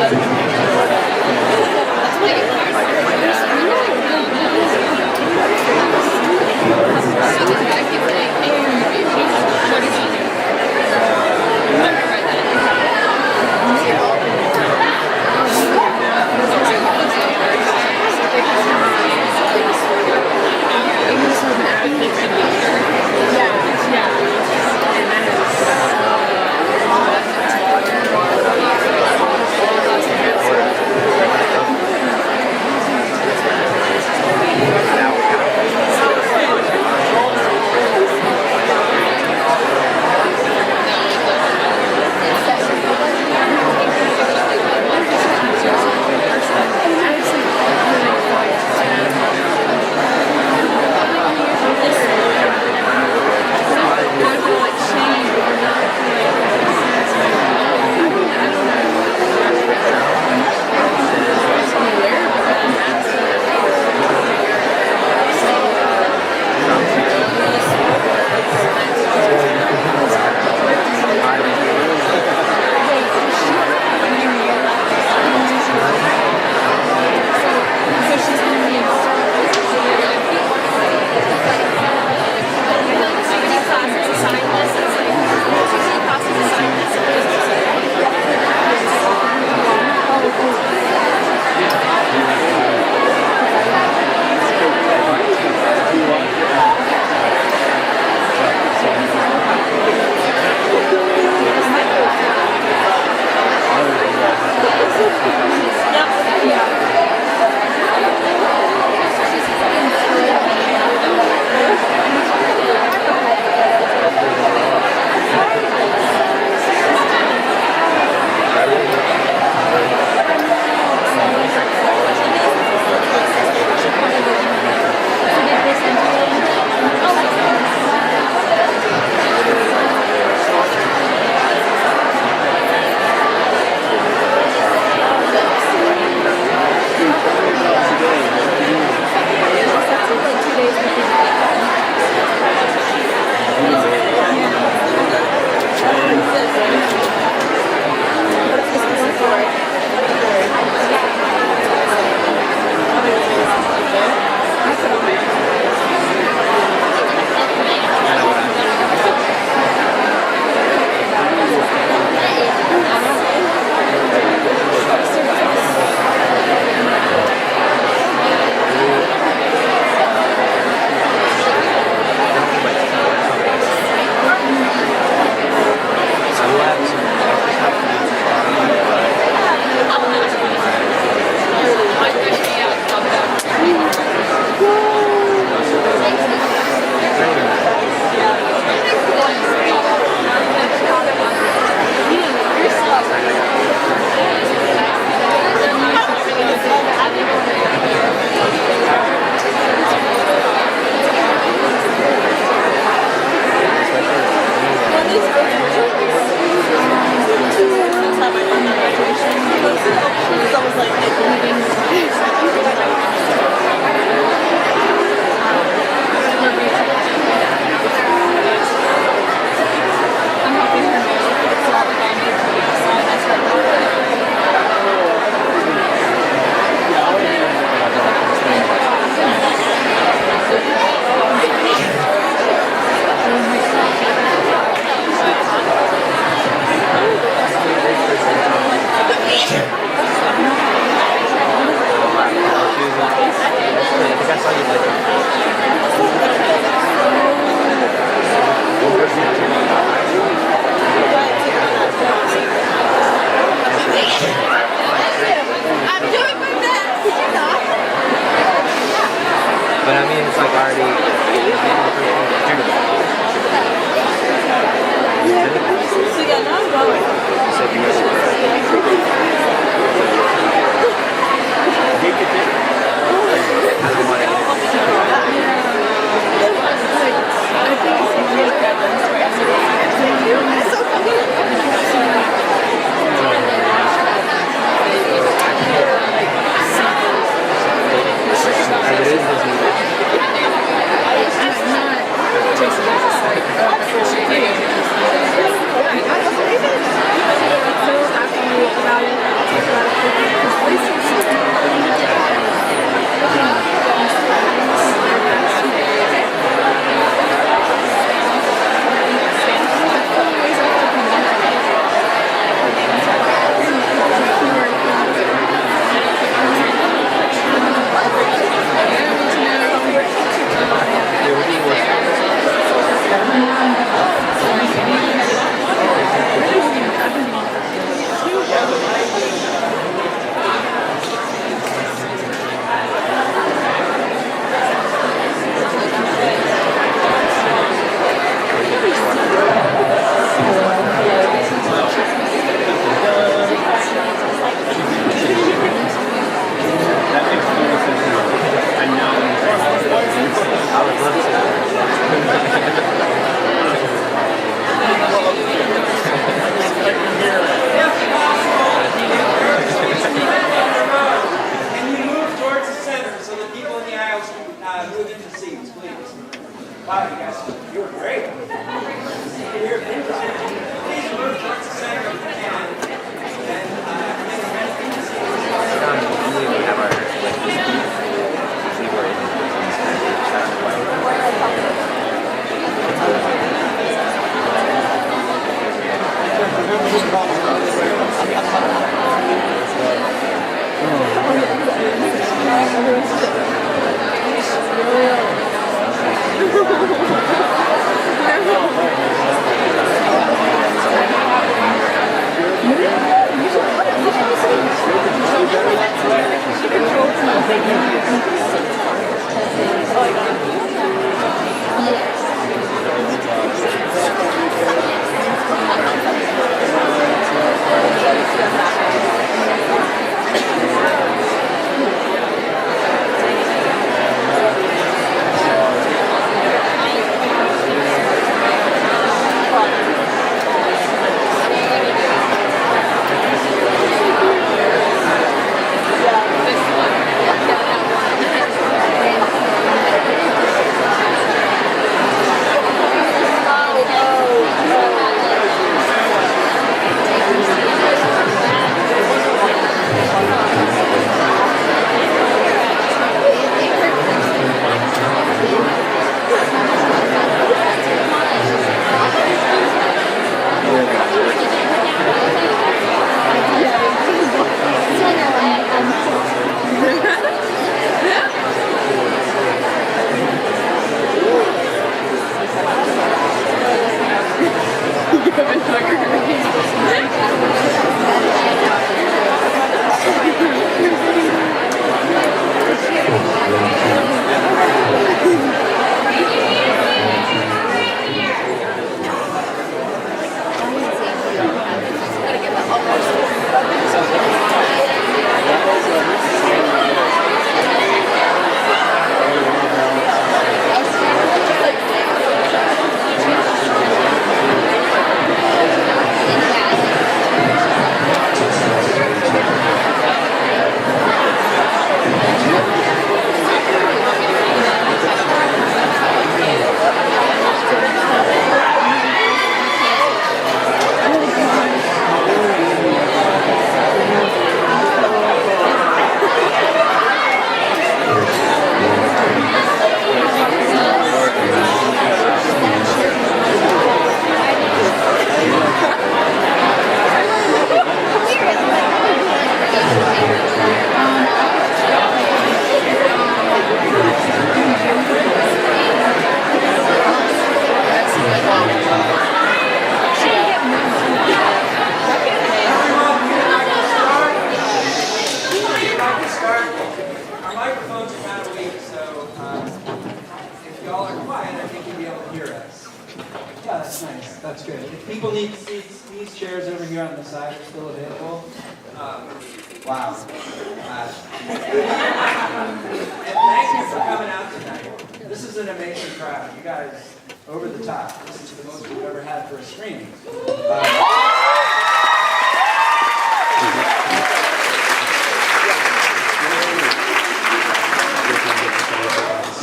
Thank you.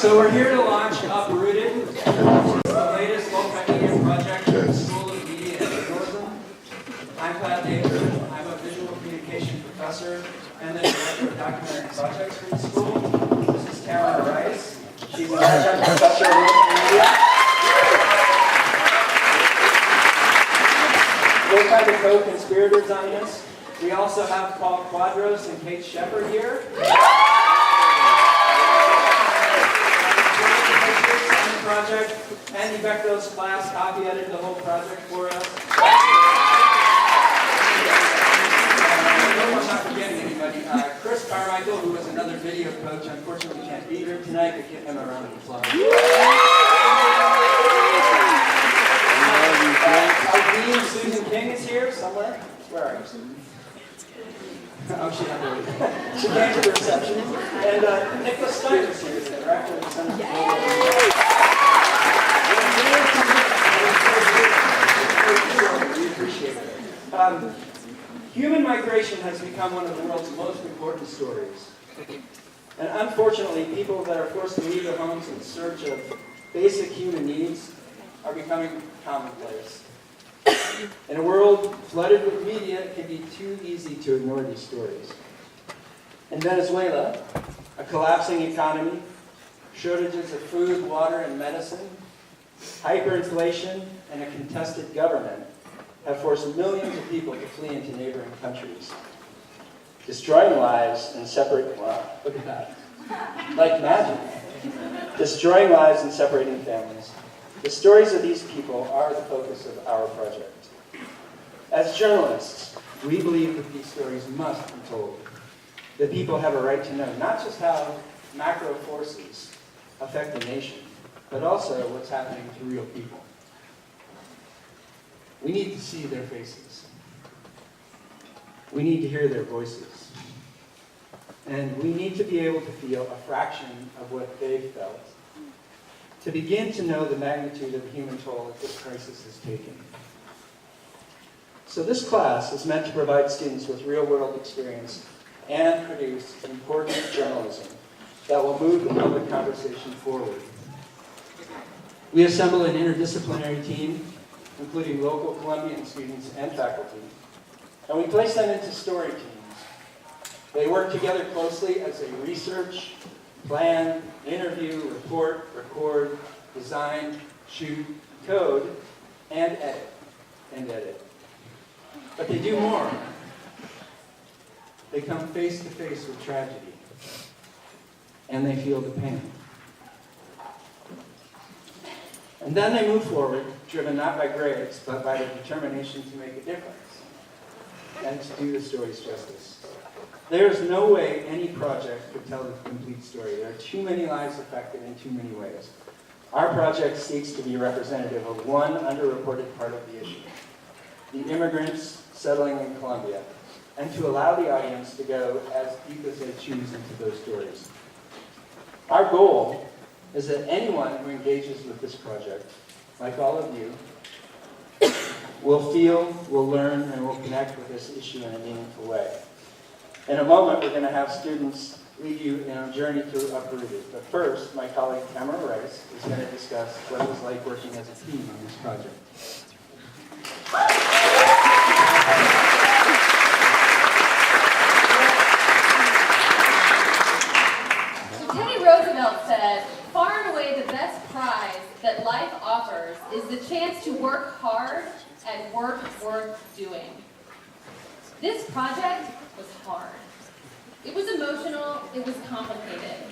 So we're here to launch Uprooted, which is the latest multimedia project for the School of Media and Journalism. I'm Pat Davidson. I'm a visual communication professor and the director of documentary projects for the school. This is Tamara Rice. She's an adjunct professor of multimedia. Those are the co-conspirators on this. We also have Paul Quadros and Kate Shepard here. Project. Andy Bechtel's class copy edited the whole project for us. I'm not forgetting anybody. Chris Carmichael, who was another video coach, unfortunately can't be here tonight, but give him a round of applause. Our dean, Susan King, is here somewhere. Where are you, Susan? Oh, she came to the reception. And Nicholas Steiner is here, the director of the Center for We appreciate it. Human migration has become one of the world's most important stories. And unfortunately, people that are forced to leave their homes in search of basic human needs are becoming commonplace. In a world flooded with media, it can be too easy to ignore these stories. In Venezuela, a collapsing economy, shortages of food, water, and medicine, hyperinflation, and a contested government, have forced millions of people to flee into neighboring countries, destroying lives and separating, wow, look at that, like magic, destroying lives and separating families. The stories of these people are the focus of our project. As journalists, we believe that these stories must be told. That people have a right to know not just how macro forces affect the nation, but also what's happening to real people. We need to see their faces. We need to hear their voices. And we need to be able to feel a fraction of what they've felt, to begin to know the magnitude of the human toll that this crisis has taken. So this class is meant to provide students with real-world experience and produce important journalism that will move the public conversation forward. We assemble an interdisciplinary team, including local Columbian students and faculty, and we place them into story teams. They work together closely as they research, plan, interview, report, record, design, shoot, code, and edit. But they do more. They come face to face with tragedy, and they feel the pain. And then they move forward, driven not by grades, but by the determination to make a difference and to do the stories justice. There is no way any project could tell the complete story. There are too many lives affected in too many ways. Our project seeks to be representative of one underreported part of the issue, the immigrants settling in Colombia, and to allow the audience to go as deep as they choose into those stories. Our goal is that anyone who engages with this project, like all of you, will feel, will learn, and will connect with this issue in a meaningful way. In a moment, we're going to have students lead you in a journey through Uprooted. But first, my colleague Tamara Rice is going to discuss what it was like working as a team on this project. Teddy Roosevelt said, "Far and away the best prize that life offers is the chance to work hard at work worth doing." This project was hard. It was emotional, it was complicated.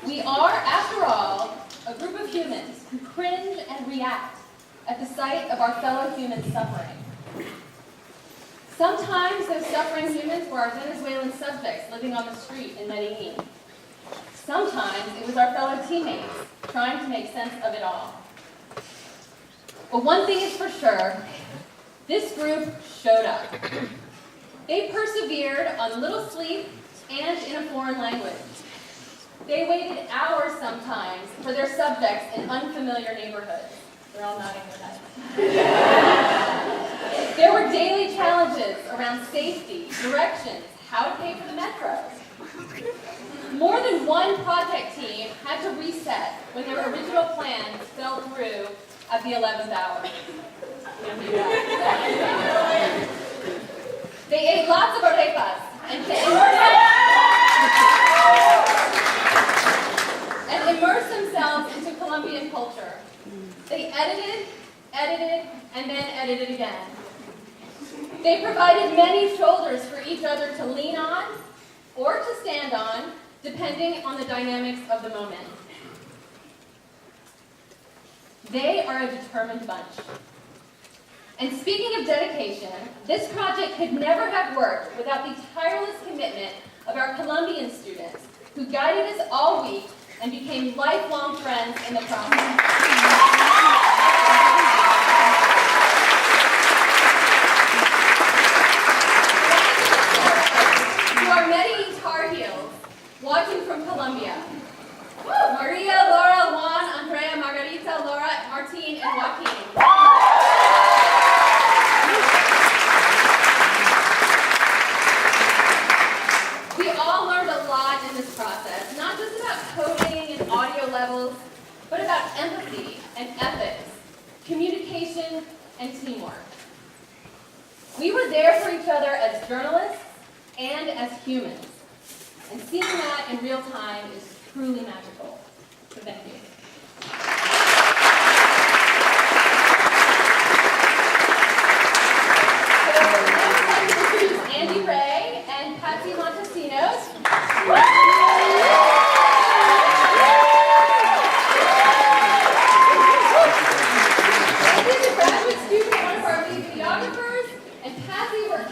We are, after all, a group of humans who cringe and react at the sight of our fellow humans suffering. Sometimes those suffering humans were our Venezuelan subjects living on the street in Medellin. Sometimes it was our fellow teammates trying to make sense of it all. But one thing is for sure, this group showed up. They persevered on little sleep and in a foreign language. They waited hours sometimes for their subjects in unfamiliar neighborhoods. They're all nodding their heads. There were daily challenges around safety, directions, how to pay for the metro. More than one project team had to reset when their original plans fell through at the 11th hour. They ate lots of arepas and immersed themselves into Colombian culture. They edited, and then edited again. They provided many shoulders for each other to lean on or to stand on, depending on the dynamics of the moment. They are a determined bunch. And speaking of dedication, this project could never have worked without the tireless commitment of our Colombian students, who guided us all week and became lifelong friends in the process. To our Medellin Tar Heels, watching from Colombia. Maria, Laura, Juan, Andrea, Margarita, Laura, Martin, and Joaquin. We all learned a lot in this process, not just about coding and audio levels, but about empathy and ethics, communication, and teamwork. We were there for each other as journalists and as humans, and seeing that in real time is truly magical. So thank you.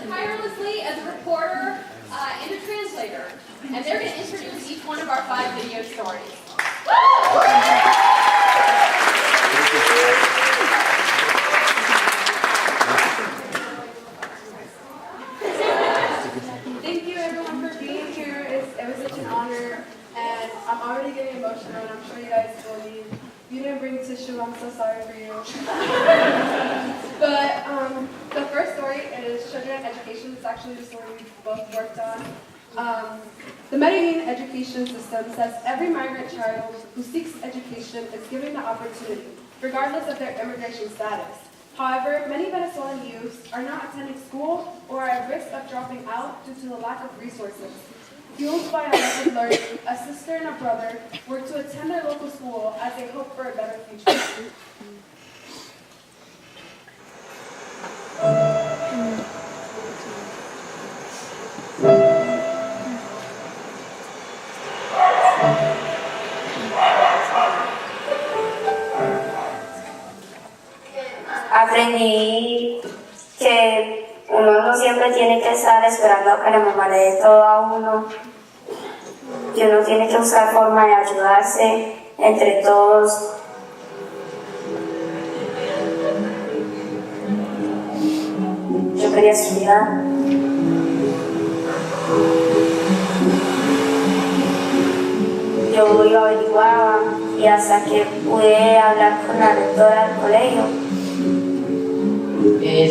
tirelessly as a reporter and a translator, and they're going to introduce each one of our 5 video stories. Thank you everyone for being here. It was such an honor, and I'm already getting emotional, and I'm sure you guys will need. You didn't bring tissue, I'm so sorry for you. But the first story is children and education. It's actually the story we both worked on. The Medellin education system says every migrant child who seeks education is given the opportunity, regardless of their immigration status. However, many Venezuelan youths are not attending school or are at risk of dropping out due to the lack of resources. Fueled by a love of learning, a sister and a brother work to attend their local school as they hope for a better future. Aprendí que uno no siempre tiene que estar esperando a que la mamá le dé todo a uno, que uno tiene que buscar forma de ayudarse entre todos. Yo quería estudiar. Yo iba averiguaba y hasta que pude hablar con la rectora del colegio.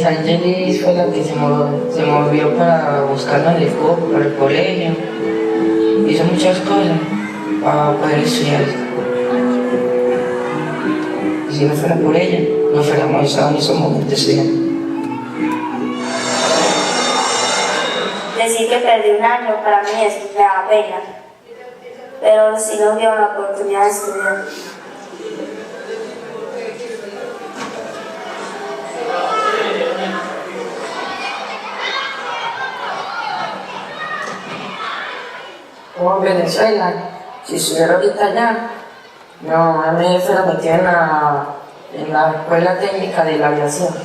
Sangelis fue la que se movió para buscarme para el colegio. Hizo muchas cosas para poder estudiar. Y si no fuera por ella, no fuéramos estado en esos momentos estudiando. Decir que perdí un año para mí me da pena, pero sí nos dio la oportunidad de estudiar. Como en Venezuela, si estuviera ahorita allá, no, a mí me fuera metido en la escuela técnica de la aviación,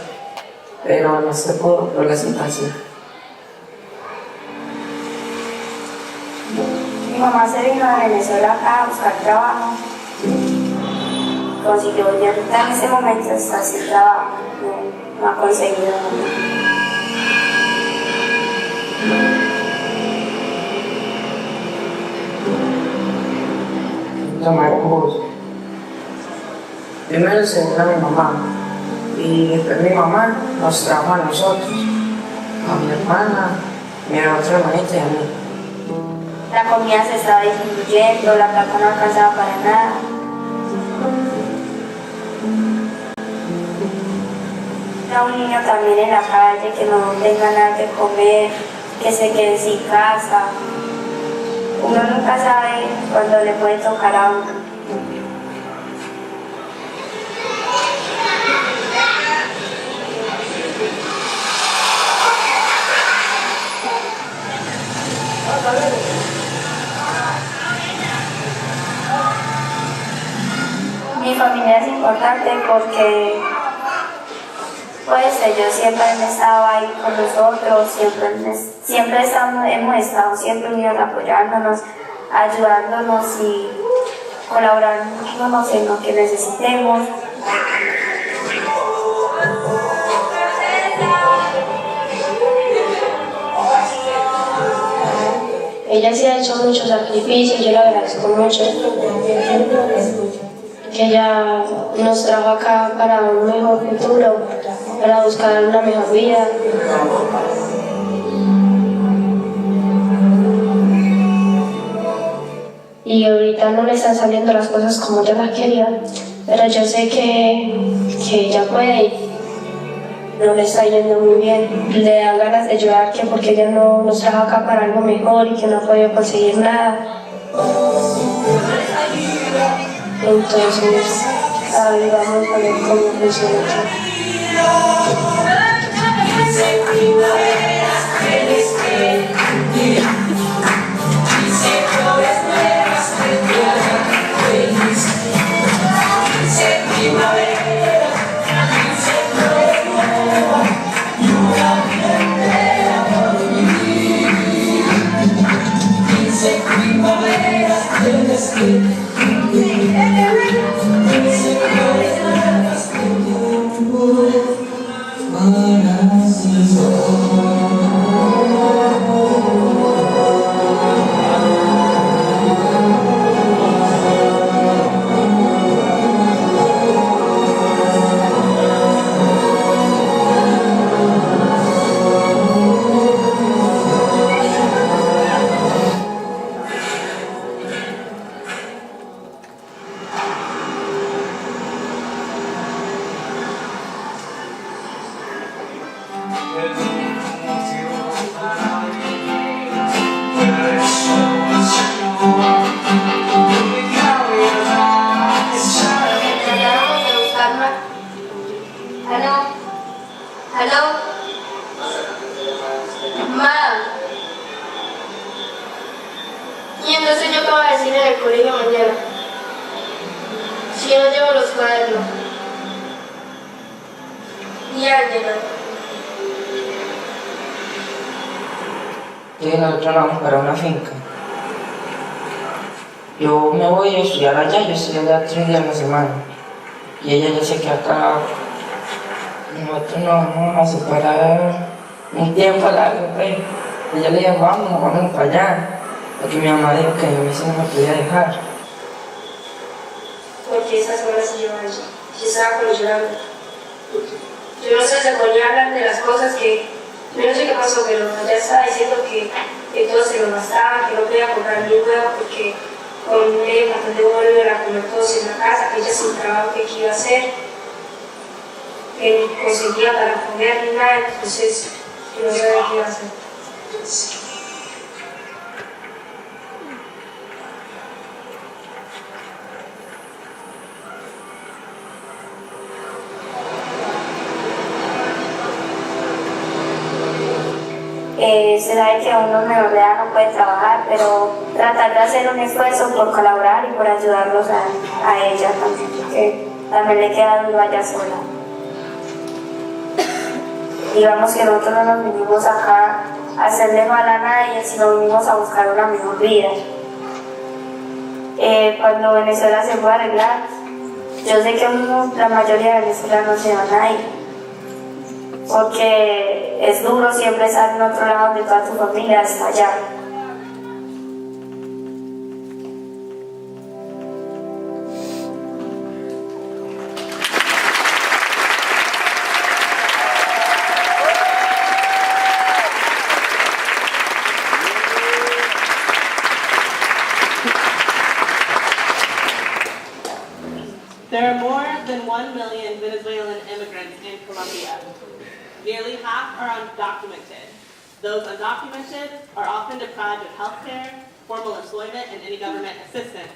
pero no se pudo por la situación. Mi mamá se vino a Venezuela acá a buscar trabajo, consiguió, y ahorita en ese momento está sin trabajo, no ha conseguido nada. Tomar un bus. Primero se vino a mi mamá y después mi mamá nos trajo a nosotros, a mi hermana, mi otra hermanita y a mí. La comida se estaba disminuyendo, la plata no alcanzaba para nada. Era un niño también en la calle que no tenga nada que comer, que se quede sin casa. Uno nunca sabe cuándo le puede tocar a uno. Mi familia es importante porque pues ellos siempre han estado ahí con nosotros, hemos estado siempre unidos apoyándonos, ayudándonos y colaborándonos en lo que necesitemos. Ella sí ha hecho muchos sacrificios, yo le agradezco mucho que ella nos trajo acá para un mejor futuro, para buscar una mejor vida. Y ahorita no le están saliendo las cosas como yo las quería, pero yo sé que ella puede y no le está yendo muy bien. Le da ganas de llorar que porque ella no nos trajo acá para algo mejor y que no ha podido conseguir nada. Entonces, ahí vamos a ver cómo funciona todo. Ma, y entonces yo qué voy a decir en el colegio mañana, si yo no llevo los cuadernos. Y Ángela. Y nosotros vamos para una finca. Yo me voy a estudiar allá, yo estudio allá 3 días a la semana. Y ella ya se queda acá. Nosotros nos vamos a separar un tiempo largo, pues. Ella le dijo, vamos para allá. Porque mi mamá dijo que a mí sí no me podía dejar. Porque esas horas se llevan allí. Yo estaba como llorando. Yo no sé, se ponía a hablar de las cosas que, yo no sé qué pasó, pero ella estaba diciendo que todos se lo gastaban, que no podía comprar ni huevo porque con medio cartón de huevo no iban a comer todos en la casa, que ella sin trabajo que iba a hacer, que no conseguía para comer ni nada, entonces yo no sabía qué iba a hacer. Se sabe que uno menor de edad no puede trabajar, pero tratar de hacer un esfuerzo por colaborar y por ayudarlos a ella también, porque también le queda duro allá sola. Digamos que nosotros no nos vinimos acá a hacerle mal a nadie, sino vinimos a buscar una mejor vida. Cuando Venezuela se pueda arreglar, yo sé que la mayoría de venezolanos se van a ir, porque es duro siempre estar en otro lado de toda tu familia hasta allá. There are more than 1 million Venezuelan immigrants in Colombia. Nearly half are undocumented. Those undocumented are often deprived of health care, formal employment, and any government assistance.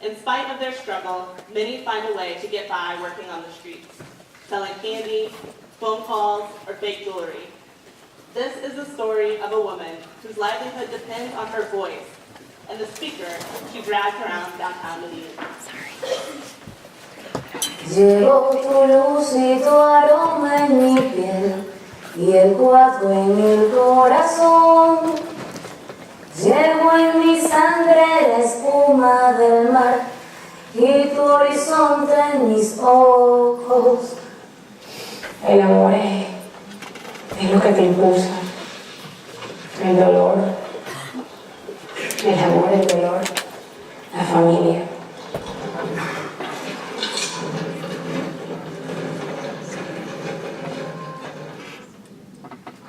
In spite of their struggle, many find a way to get by working on the streets, selling candy, phone calls, or fake jewelry. This is the story of a woman whose livelihood depends on her voice and the speaker she drags around downtown Medellin. Llegó tu luz y tu aroma en mi piel y el cuatro en mi corazón. Llegó en mi sangre la espuma del mar y tu horizonte en mis ojos. El amor es lo que te impulsa. El dolor, el amor, el dolor, la familia.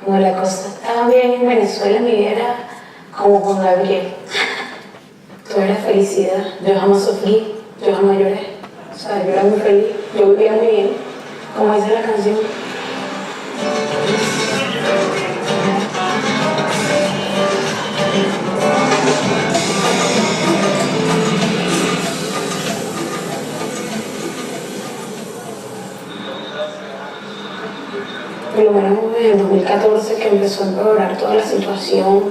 Cuando la cosa estaba bien en Venezuela, mi vida era como con Gabriel. Todo era felicidad. Yo jamás sufrí, yo jamás lloré. O sea, yo era muy feliz, yo vivía muy bien, como dice la canción. Por lo menos en el 2014 que empezó a empeorar toda la situación,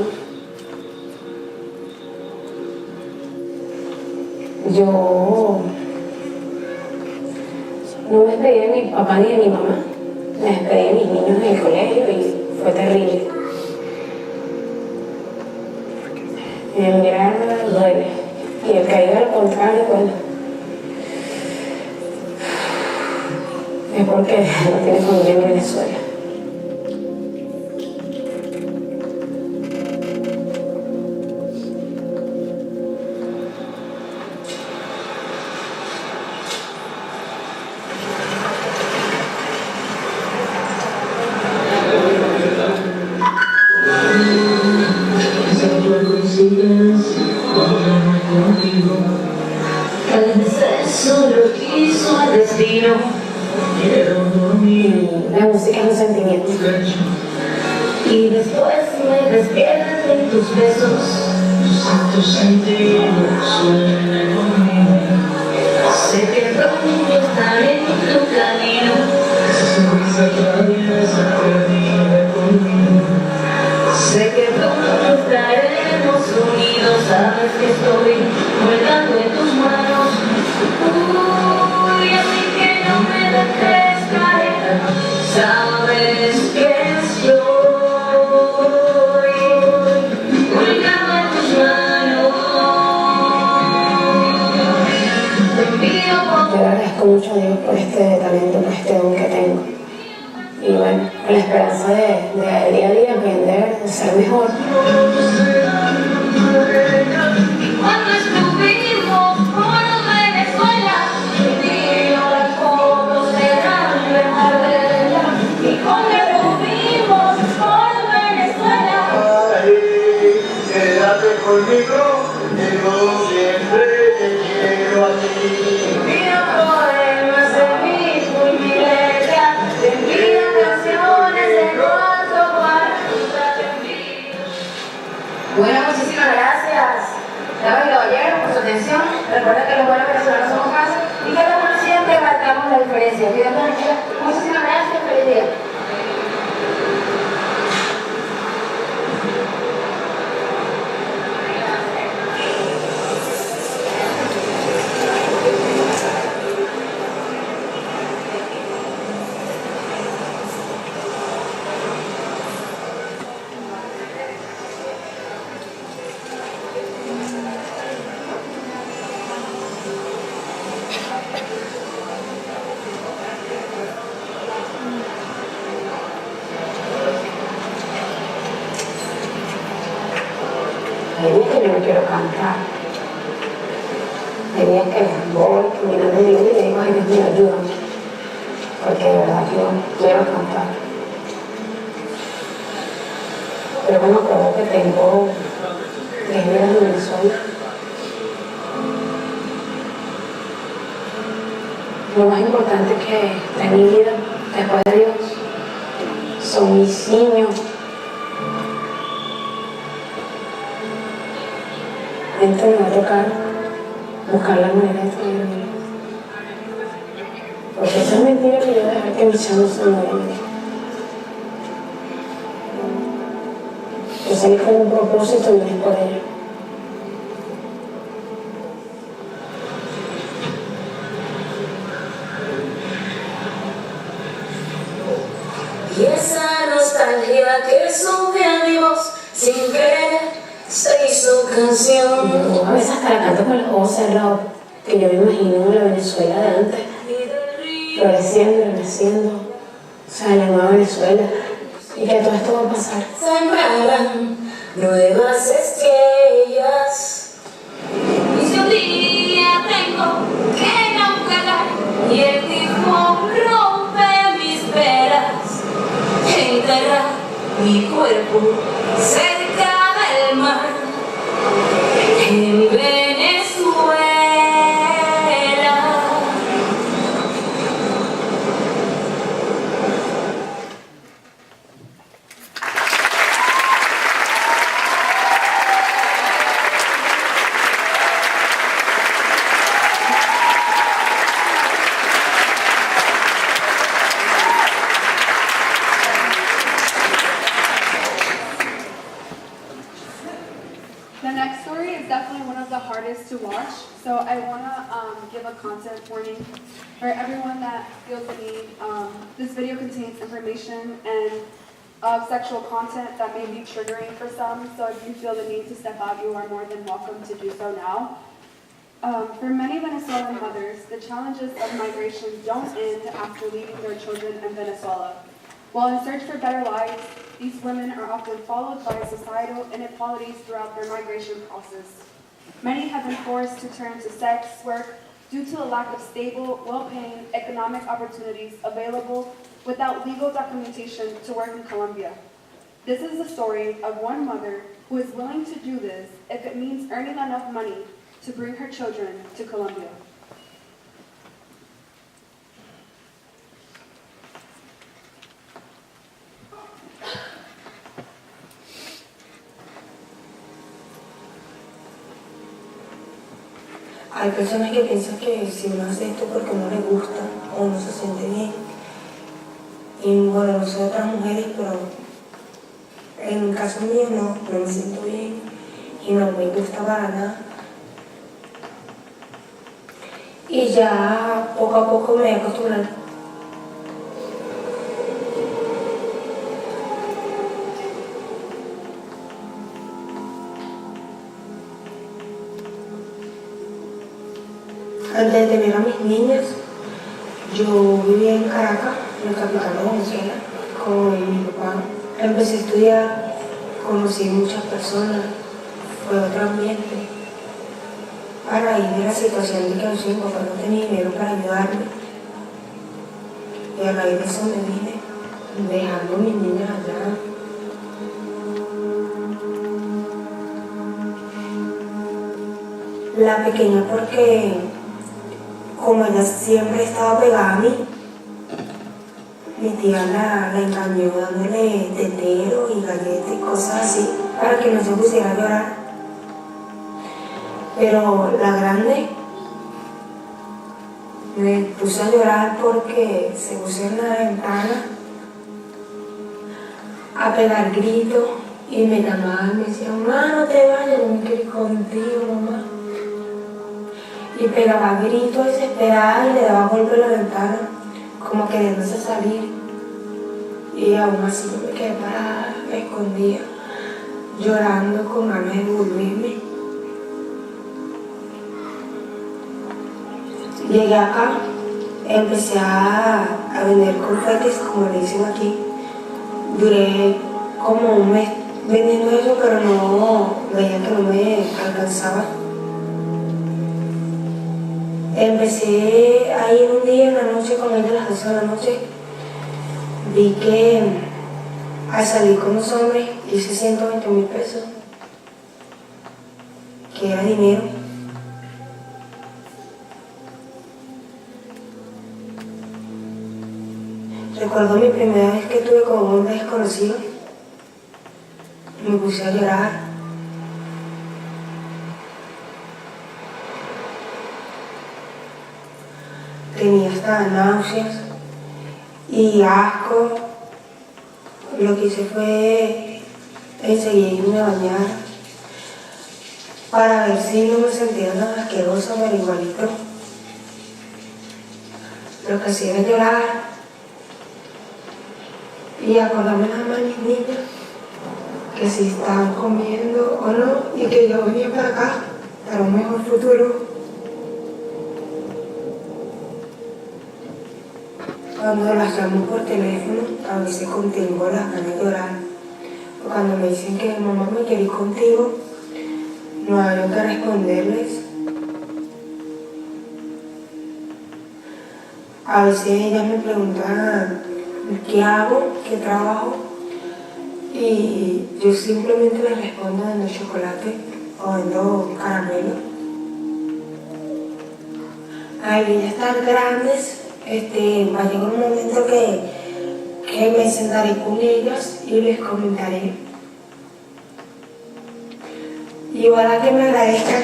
yo no me despedí de mi papá ni de mi mamá, me despedí de mis niños en el colegio y fue terrible. El mirar duele y el caído al contrario, bueno, es porque no tiene familia en Venezuela. Tal vez eso lo quiso el destino. La música es un sentimiento. Y después me despierto en tus besos. Tus actos sentidos suenan conmigo. Sé que pronto estaré en tu camino. Esa sonrisa traviesa perdida conmigo. de ser mejor. Cuando estuvimos por Venezuela, vino las fotos de grande Marbella, y cuando estuvimos por Venezuela, Ay, quédate conmigo, yo siempre te quiero a ti. envío poemas de mi letra, te envío canciones de nuestro cuarto, te envío. Bueno, muchísimas gracias, damas y caballeros, por su atención. Recuerden que los buenos venezolanos somos más y que los buenos siempre marcamos la diferencia. Muchísimas gracias, feliz día. Hay días que yo no quiero cantar. Hay días que voy caminando en mi vida y digo, ay Dios mío, ayúdame. Porque de verdad yo quiero cantar. Pero me acuerdo que tengo 3 vidas en Venezuela. Lo más importante que está en mi vida, después de Dios, son mis niños. Entonces me va a tocar buscar la manera de traerme. Porque esa es mentira que yo dejar que mis chavos se mueran. Yo salí con un propósito y vine por ello. Y esa nostalgia que sube a mi voz sin querer se hizo canción. Yo a veces hasta la canto con los ojos cerrados, que yo me imagino la Venezuela de antes, floreciendo y reneciendo, o sea, la nueva Venezuela, y que todo esto va a pasar. Sembrarán nuevas estrellas. Y si un día tengo que naufragar y el tifón rompe mis velas, enterrar mi cuerpo cerca del mar en Venezuela. The next story is definitely one of the hardest to watch, so I want to give a content warning for everyone that feels the need. This video contains information and sexual content that may be triggering for some, so if you feel the need to step out, you are more than welcome to do so now. For many Venezuelan mothers, the challenges of migration don't end after leaving their children in Venezuela. While in search for better lives, these women are often followed by societal inequalities throughout their migration process. Many have been forced to turn to sex work due to a lack of stable, well-paying economic opportunities available without legal documentation to work in Colombia. This is the story of one mother who is willing to do this if it means earning enough money to bring her children to Colombia. Hay personas que piensan que si uno hace esto porque no le gusta o no se siente bien. Y bueno, no soy otras mujeres, pero en el caso mío no me siento bien y no me gusta para nada. Y ya poco a poco me voy a acostumbrar. Antes de tener a mis niñas, yo vivía en Caracas, en la capital de Venezuela, con mi papá. Empecé a estudiar conocí muchas personas, fue otro ambiente. A raíz de la situación de que mi papá no tenía dinero para ayudarme, y a raíz de eso me vine, dejando a mis niñas allá. La pequeña porque, como ella siempre estaba pegada a mí, mi tía la engañó dándole tetero y galletas y cosas así para que no se pusiera a llorar. Pero la grande me puso a llorar porque se puso en la ventana a pegar gritos y me llamaba y me decía, mamá, no te vayas, yo me quiero ir contigo, mamá. Y pegaba gritos desesperada y le daba golpe a la ventana, como queriéndose salir. Y aún así yo me quedé parada, me escondía, llorando con ganas de volverme. Llegué acá, empecé a vender confetes, como le dicen aquí. Duré como un mes vendiendo eso, pero no, veía que no me alcanzaba. Empecé a ir un día en la noche con ellos a las 12 de la noche. Vi que al salir con los hombres hice 120.000 pesos, que era dinero. Recuerdo mi primera vez que estuve con un hombre desconocido. Me puse a llorar. Tenía hasta náuseas y asco. Lo que hice fue enseguida irme a bañar para ver si no me sentía tan asquerosa, pero igualito. Lo que hacía era llorar y acordarme nada más de mis niñas, que si estaban comiendo o no, y que yo venía para acá, para un mejor futuro. Cuando las llamo por teléfono, a veces contengo las ganas de llorar. O cuando me dicen que mamá me quiere ir contigo, no hay que responderles. A veces ellas me preguntan qué hago, qué trabajo, y yo simplemente les respondo dando chocolate o dando caramelo. Ay, ellas tan grandes. Va a llegar un momento que me sentaré con ellas y les comentaré. Y ojalá que me agradezcan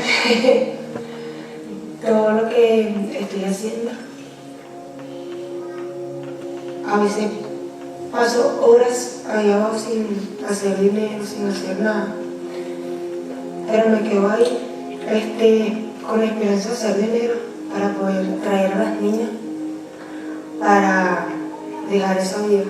todo lo que estoy haciendo. A veces paso horas ahí abajo sin hacer dinero, sin hacer nada. Pero me quedo ahí con la esperanza de hacer dinero para poder traer a las niñas, para dejar esa vida.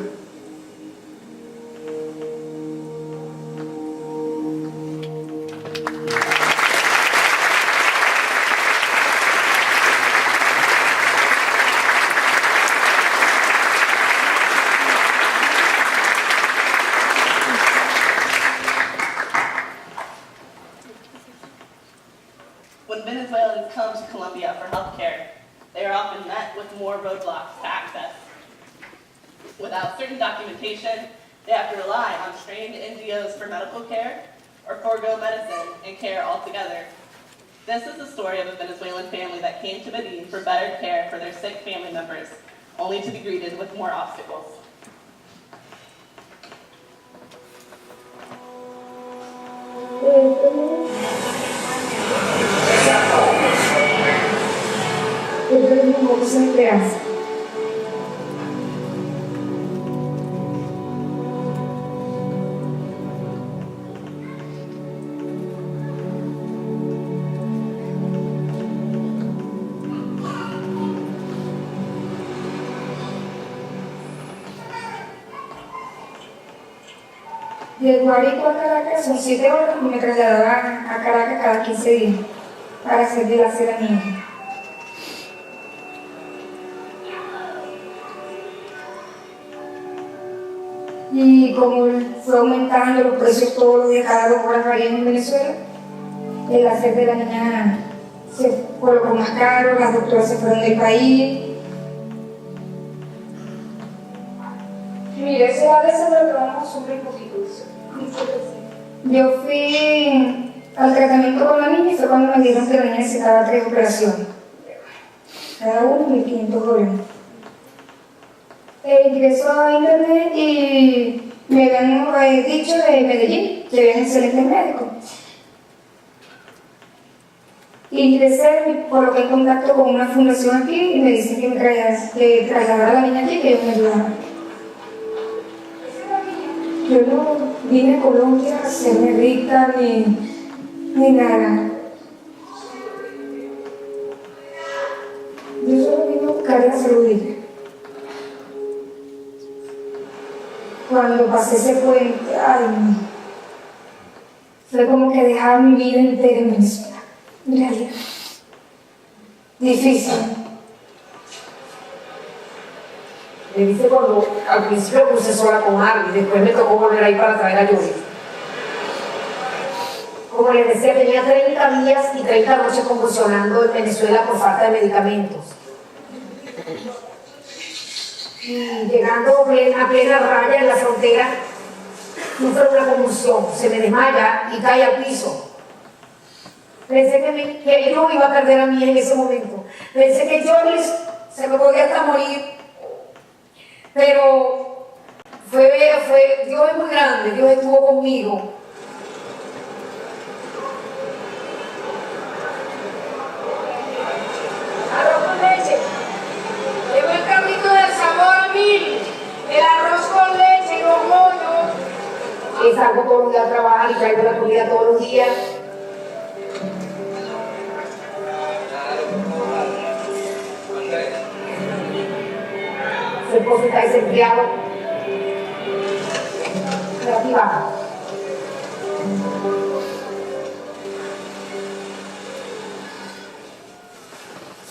When Venezuelans come to Colombia for health care, they are often met with more roadblocks to access. Without certain documentation, they have to rely on trained NGOs for medical care or forego medicine and care altogether. This is the story of a Venezuelan family that came to Medellin for better care for their sick family members, only to be greeted with more obstacles. De Guárico a Caracas son 7 horas y me trasladaban a Caracas cada 15 días para hacer de la cera niña. Y como fue aumentando los precios todos los días, cada 2 horas varían en Venezuela. El hacer de la niña se colocó más caro, las doctoras se fueron del país. Mire, ese vale se lo vamos a subir un poquito. Yo fui al tratamiento con la niña y fue cuando me dijeron que la niña necesitaba 3 operaciones. Cada uno $1.500. Ingreso a internet y me habían dicho de Medellín que habían excelentes médicos. Ingresé, me coloqué en contacto con una fundación aquí y me dicen que trasladara a la niña aquí, que ellos me ayudaban. Yo no vine a Colombia a hacerme rica ni nada. Yo solo vine a buscar la salud de ella. Cuando pasé ese puente, ay, fue como que dejaba mi vida entera en Venezuela. En realidad. Difícil. Me dice cuando al principio puse sola con Arby, después me tocó volver ahí para traer a Yuri. Como les decía, tenía 30 días y 30 noches convulsionando en Venezuela por falta de medicamentos. Y llegando a plena raya en la frontera, sufre una convulsión, se me desmaya y cae al piso. Pensé que yo iba a perder a mí en ese momento. Pensé que Joris se me podía hasta morir. Pero Dios es muy grande, Dios estuvo conmigo. Arroz con leche. Llegó el carrito del sabor a 1000. El arroz con leche y los pollos. Y salgo todos los días a trabajar y traigo la comida todos los días. Su esposo está desempleado. Pero aquí va.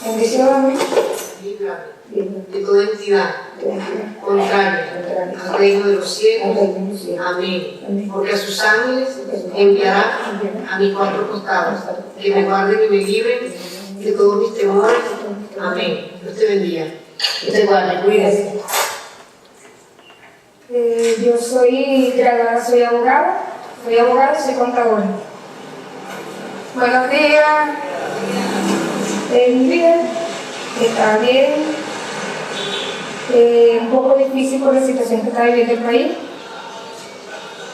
Bendiciones. De toda entidad contraria al reino de los cielos. Amén. Porque a sus ángeles enviará a mis 4 costados, que me guarden y me libren de todos mis temores. Amén. Dios te bendiga. Dios te guarde, cuídese. Yo soy graduada, soy abogada y soy contadora. Buenos días. Mi vida está bien. Un poco difícil por la situación que está viviendo el país,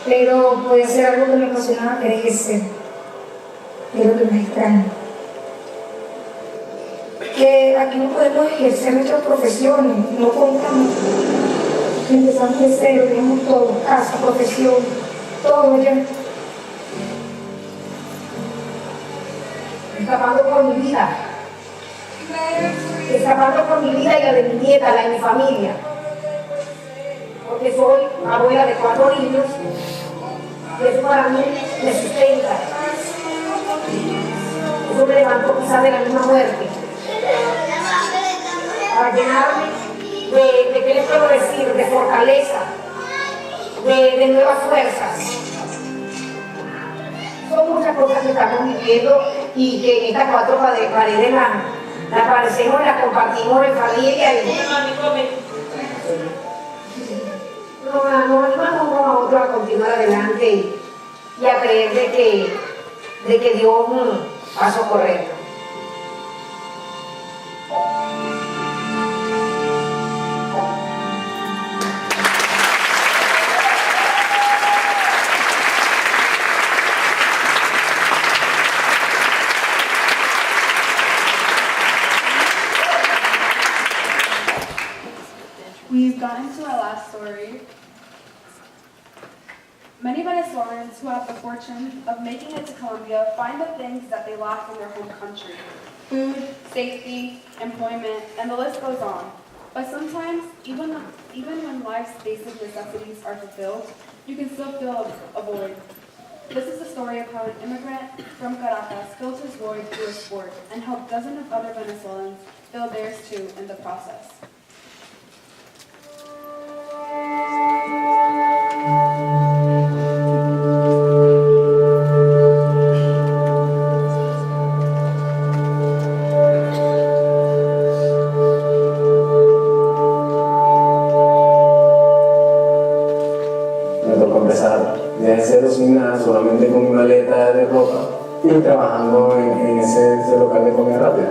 pero puede hacer algo que me apasionaba, que era ejercer, que es lo que me extraña. Que aquí no podemos ejercer nuestras profesiones, no contamos. Empezamos de cero, tenemos todo, casa, profesión, todo ya. Escapando por mi vida. Escapando por mi vida y la de mi nieta, la de mi familia. Porque soy abuela de 4 niños y eso para mí me sustenta. Eso me levantó quizás de la misma muerte. Para llenarme de ¿qué les puedo decir? De fortaleza, de nuevas fuerzas. Son muchas cosas que estamos viviendo y que en estas 4 paredes las padecemos y las compartimos en familia. Nos animamos unos a otros a continuar adelante y a creer de que Dios paso correcto. We've gotten to our last story. Many Venezuelans who have the fortune of making it to Colombia find the things that they lack in their home country. Food, safety, employment, and the list goes on. But sometimes, even when life's basic necessities are fulfilled, you can still feel a void. This is the story of how an immigrant from Caracas filled his void through a sport and helped dozens of other Venezuelans fill theirs too in the process. de cero, sin nada, solamente con mi maleta de ropa y trabajando en ese local de comida rápida.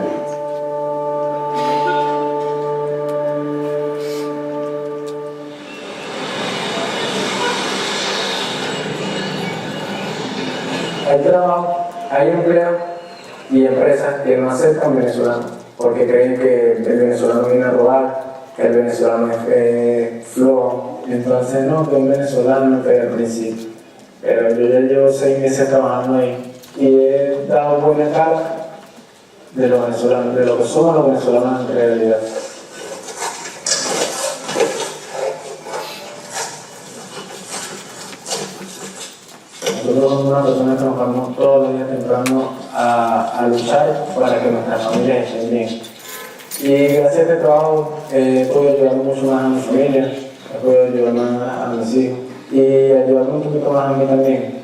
Hay trabajo, hay empleo y empresas que no aceptan venezolanos porque creen que el venezolano viene a robar, que el venezolano es flojo. Entonces, no, que un venezolano no pega al principio. Pero yo ya llevo 6 meses trabajando ahí y he dado buena cara de los venezolanos, de lo que somos los venezolanos en realidad. Nosotros somos una persona que nos vamos todos los días temprano a luchar para que nuestras familias estén bien. Y gracias a este trabajo he podido ayudar mucho más a mi familia, he podido ayudar más a mis hijos y ayudarme un poquito más a mí también.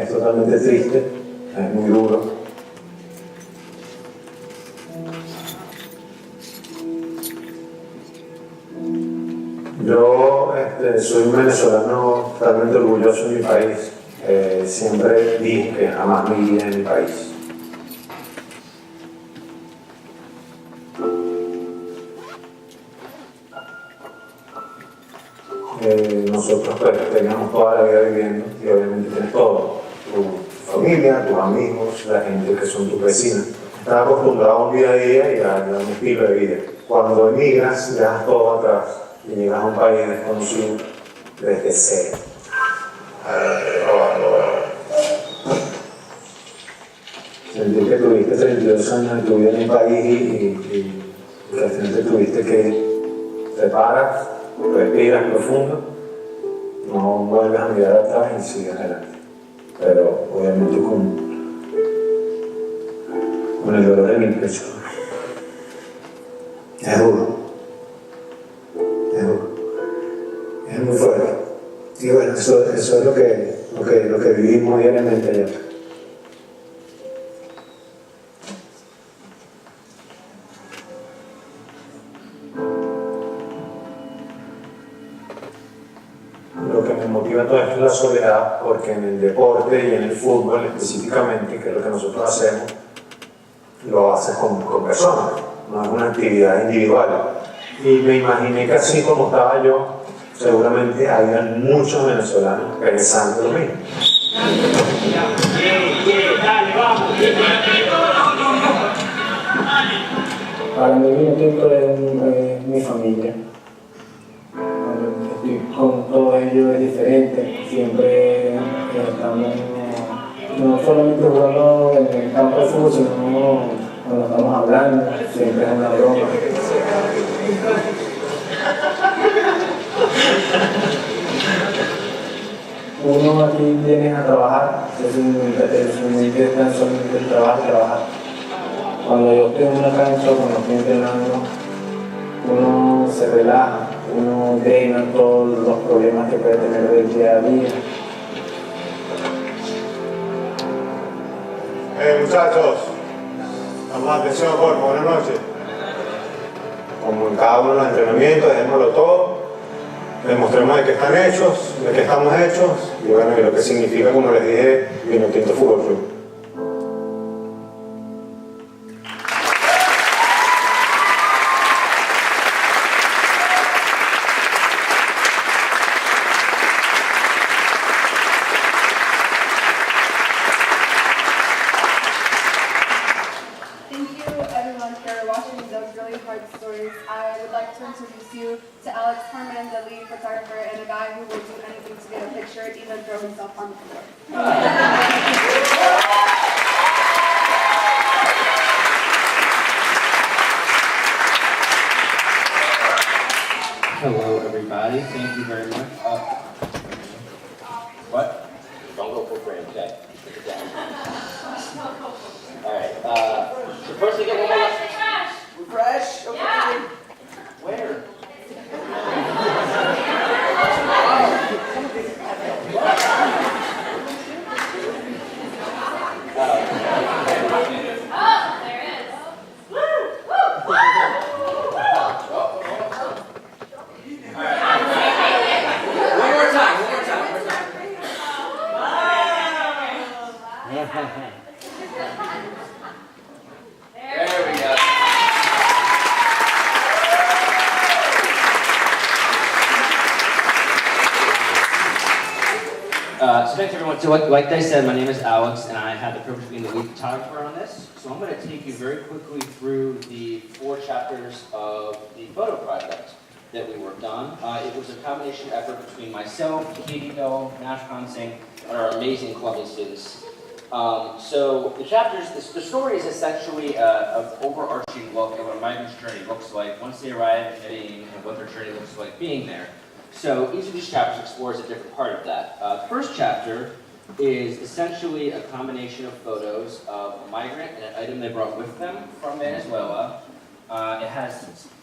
Totalmente triste, es muy duro. Yo soy un venezolano totalmente orgulloso de mi país. Siempre dije que jamás me iría de mi país. Nosotros pues, teníamos toda la vida viviendo y obviamente tienes todo, tu familia, tus amigos, la gente que son tus vecinos. Estás acostumbrado a un día a día y a un estilo de vida. Cuando emigras, dejas todo atrás y llegas a un país desconocido desde cero. Sentir que tuviste 32 años de tu vida en un país y que al final tuviste que te paras, respiras profundo, no vuelves a mirar atrás y sigues adelante. Pero obviamente con el dolor en el pecho. Es duro. Es duro. Es muy fuerte. Y bueno, eso es lo que vivimos diariamente allá. Lo que me motiva todo esto es la soledad, porque en el deporte y en el fútbol específicamente, que es lo que nosotros hacemos, lo haces con personas, no es una actividad individual. Y me imaginé que así como estaba yo, seguramente había muchos venezolanos pensando lo mismo. Para mí mi tiempo es mi familia. Estoy con todos ellos es diferente, siempre estamos no solamente jugando en el campo de fútbol, sino cuando estamos hablando, siempre es una broma. Uno aquí viene a trabajar, su mente está solamente en trabajar. Cuando yo estoy en una cancha, cuando estoy entrenando, uno se relaja, uno drena todos los problemas que puede tener del día a día. Muchachos, más atención, por favor, buenas noches. Como en cada uno de los entrenamientos, dejémoslo todo, demostremos de qué están hechos, de qué estamos hechos, y bueno, y lo que significa, como les dije, Vinotinto Fútbol Club. Even throw himself on the floor. Hello, everybody. Thank you very much. What? Don't go for frame, okay? All right. So first, we get one more. Refresh. Okay. Where? So thanks everyone. So like I said, my name is Alex, and I had the privilege of being the lead photographer on this. So I'm going to take you very quickly through the 4 chapters of the photo project that we worked on. It was a combination effort between myself, Katie Bell, Nash Consing, and our amazing Columbia students. So the chapters, the story is essentially an overarching look at what a migrant's journey looks like once they arrive in Medellin and what their journey looks like being there. So each of these chapters explores a different part of that. The first chapter is essentially a combination of photos of a migrant and an item they brought with them from Venezuela.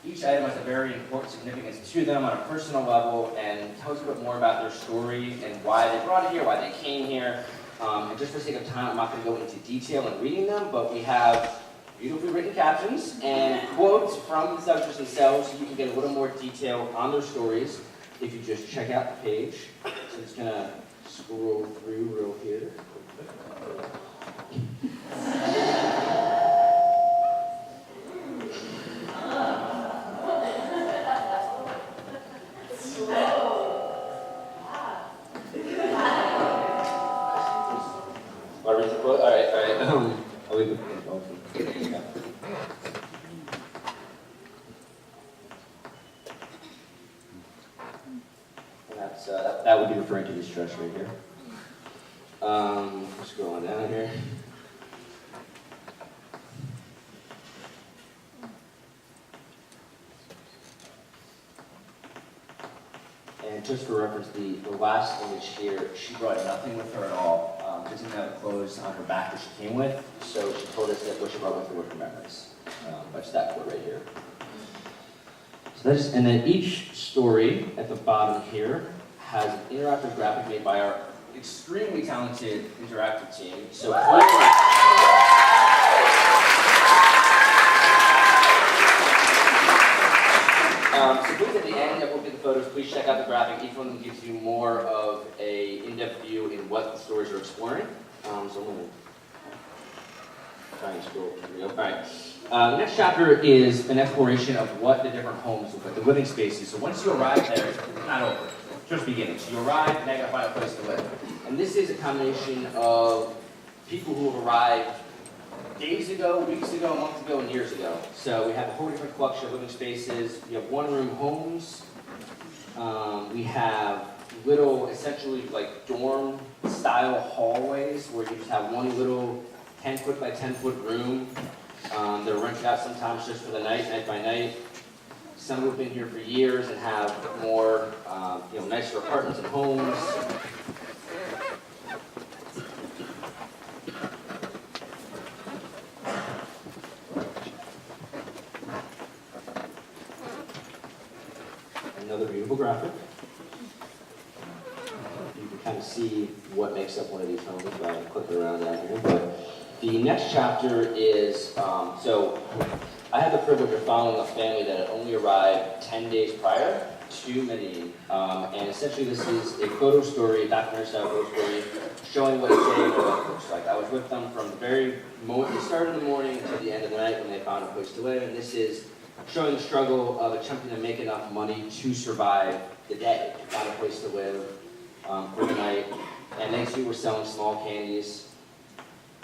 Each item has a very important significance to them on a personal level and tells a bit more about their story and why they brought it here, why they came here. And just for the sake of time, I'm not going to go into detail in reading them, but we have beautifully written captions and quotes from the subjects themselves so you can get a little more detail on their stories if you just check out the page. So I'm just going to scroll through real here. I'll read the quote? All right. I'll leave it. Yeah. That would be referring to this stretch right here. Scroll on down here. And just for reference, the last image here, she brought nothing with her at all. She didn't have clothes on her back that she came with, so she told us that what she brought with her were her memories. That's that quote right here. So and then each story at the bottom here has an interactive graphic made by our extremely talented interactive team. So please at the end of looking at the photos, please check out the graphic. Each one of them gives you more of an in-depth view in what the stories are exploring. So I'm going to try and scroll through. All right. The next chapter is an exploration of what the different homes look like, the living spaces. So once you arrive there, it's not over. It's just beginning. So you arrive, and now you got to find a place to live. And this is a combination of people who have arrived days ago, weeks ago, months ago, and years ago. So we have a whole different collection of living spaces. We have one-room homes. We have little, essentially like dorm-style hallways where you just have one little 10-foot by 10-foot room. They're rented out sometimes just for the night by night. Some who have been here for years and have more, nicer apartments and homes. Another beautiful graphic. You can kind of see what makes up one of these homes by clicking around down here. But the next chapter is, so I had the privilege of following a family that had only arrived 10 days prior to Medellin. And essentially this is a photo story, a documentary style photo story, showing what a day in their life looks like. I was with them from the very moment they started in the morning to the end of the night when they found a place to live. And this is showing the struggle of attempting to make enough money to survive the day, to find a place to live for the night. And they too were selling small candies.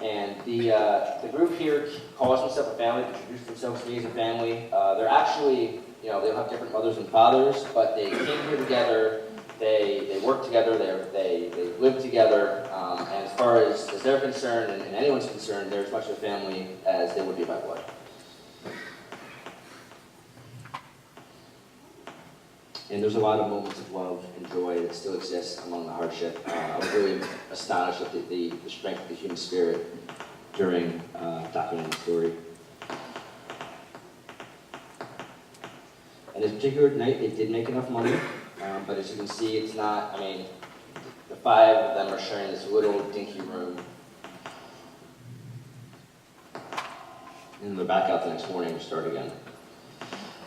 And the group here calls themselves a family, introduce themselves to me as a family. They're actually, they'll have different mothers and fathers, but they came here together, they work together, they live together, and as far as they're concerned, and anyone's concerned, they're as much a family as they would be by blood. And there's a lot of moments of love and joy that still exist among the hardship. I was really astonished at the strength of the human spirit during documenting the story. And this particular night, they did make enough money, but as you can see, it's not, the 5 of them are sharing this little dinky room. And they're back out the next morning to start again.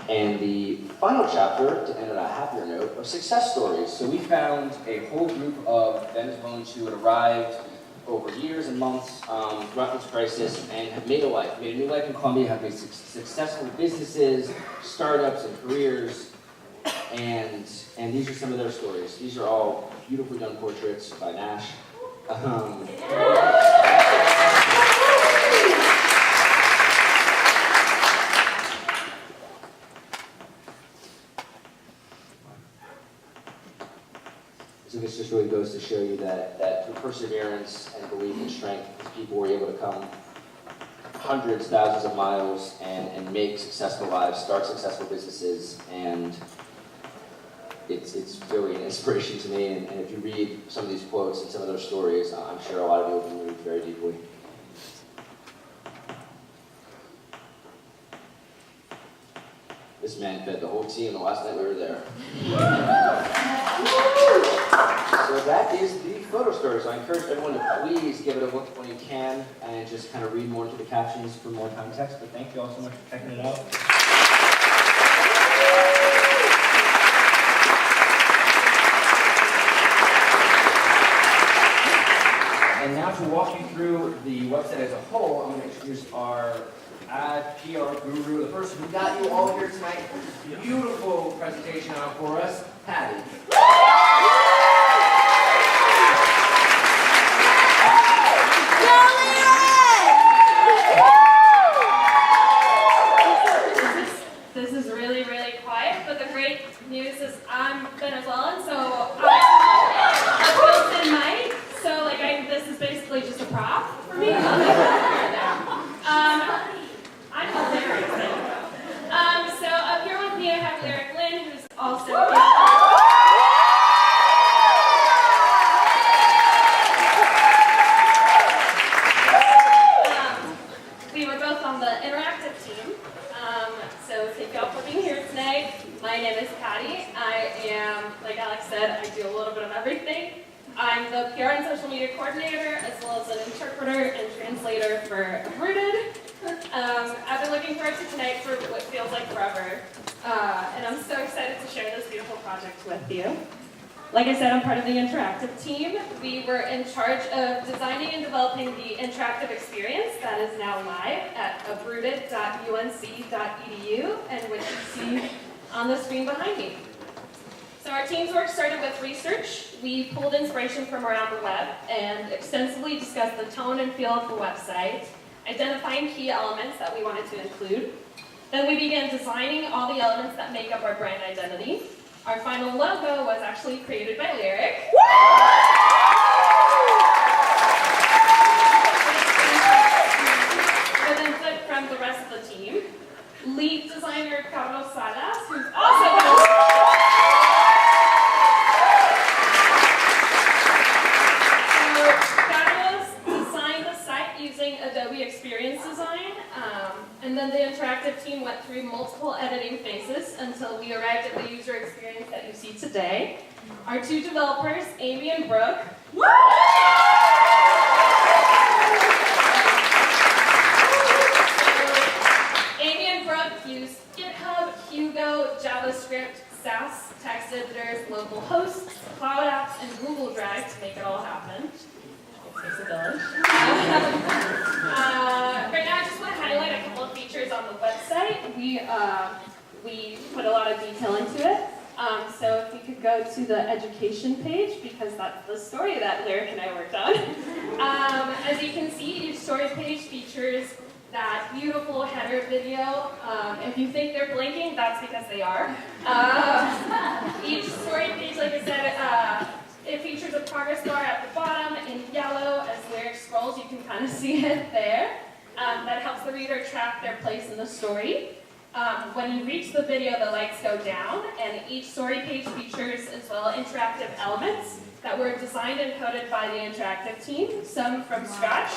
And the final chapter, to end on a happier note, are success stories. So we found a whole group of Venezuelans who had arrived over years and months throughout this crisis and have made a new life in Colombia, have made successful businesses, startups, and careers. And these are some of their stories. These are all beautifully done portraits by Nash. So this just really goes to show you that through perseverance and belief and strength, these people were able to come hundreds, thousands of miles and make successful lives, start successful businesses, and it's really an inspiration to me. And if you read some of these quotes and some of their stories, I'm sure a lot of you will be moved very deeply. This man fed the whole team the last night we were there. So that is the photo story. So I encourage everyone to please give it a look when you can and just kind of read more into the captions for more context. But thank you all so much for checking it out. And now to walk you through the website as a whole, I'm going to introduce our ad PR guru, the person who got you all here tonight. Beautiful presentation out for us, Patty. This is really, really quiet, but the great news is I'm Venezuelan, so I'm a built-in mic, so this is basically just a prop for me. I'm hilarious. So up here with me I have Lyric Lynn, who's also we were both on the interactive team. So thank you all for being here tonight. My name is Patty. I am, like Alex said, I do a little bit of everything. I'm the PR and social media coordinator, as well as an interpreter and translator for Uprooted. I've been looking forward to tonight for what feels like forever, and I'm so excited to share this beautiful project with you. Like I said, I'm part of the interactive team. We were in charge of designing and developing the interactive experience that is now live at uprooted.unc.edu, and which you see on the screen behind me. So our team's work started with research. We pulled inspiration from around the web and extensively discussed the tone and feel of the website, identifying key elements that we wanted to include. Then we began designing all the elements that make up our brand identity. Our final logo was actually created by Lyric. With input from the rest of the team. Lead designer Carlos Salas, who's also Adobe Experience Design, and then the interactive team went through multiple editing phases until we arrived at the user experience that you see today. Our two developers, Amy and Brooke, Amy and Brooke use GitHub, Hugo, JavaScript, SaaS, text editors, local hosts, cloud apps, and Google Drive to make it all happen. Takes a village. Right now, I just want to highlight a couple of features on the website. We put a lot of detail into it. So if we could go to the education page, because that's the story that Lyric and I worked on. As you can see, each story page features that beautiful header video. If you think they're blinking, that's because they are. Each story page, like I said, it features a progress bar at the bottom in yellow. As Lyric scrolls, you can kind of see it there. That helps the reader track their place in the story. When you reach the video, the lights go down, and each story page features as well interactive elements that were designed and coded by the interactive team, some from scratch,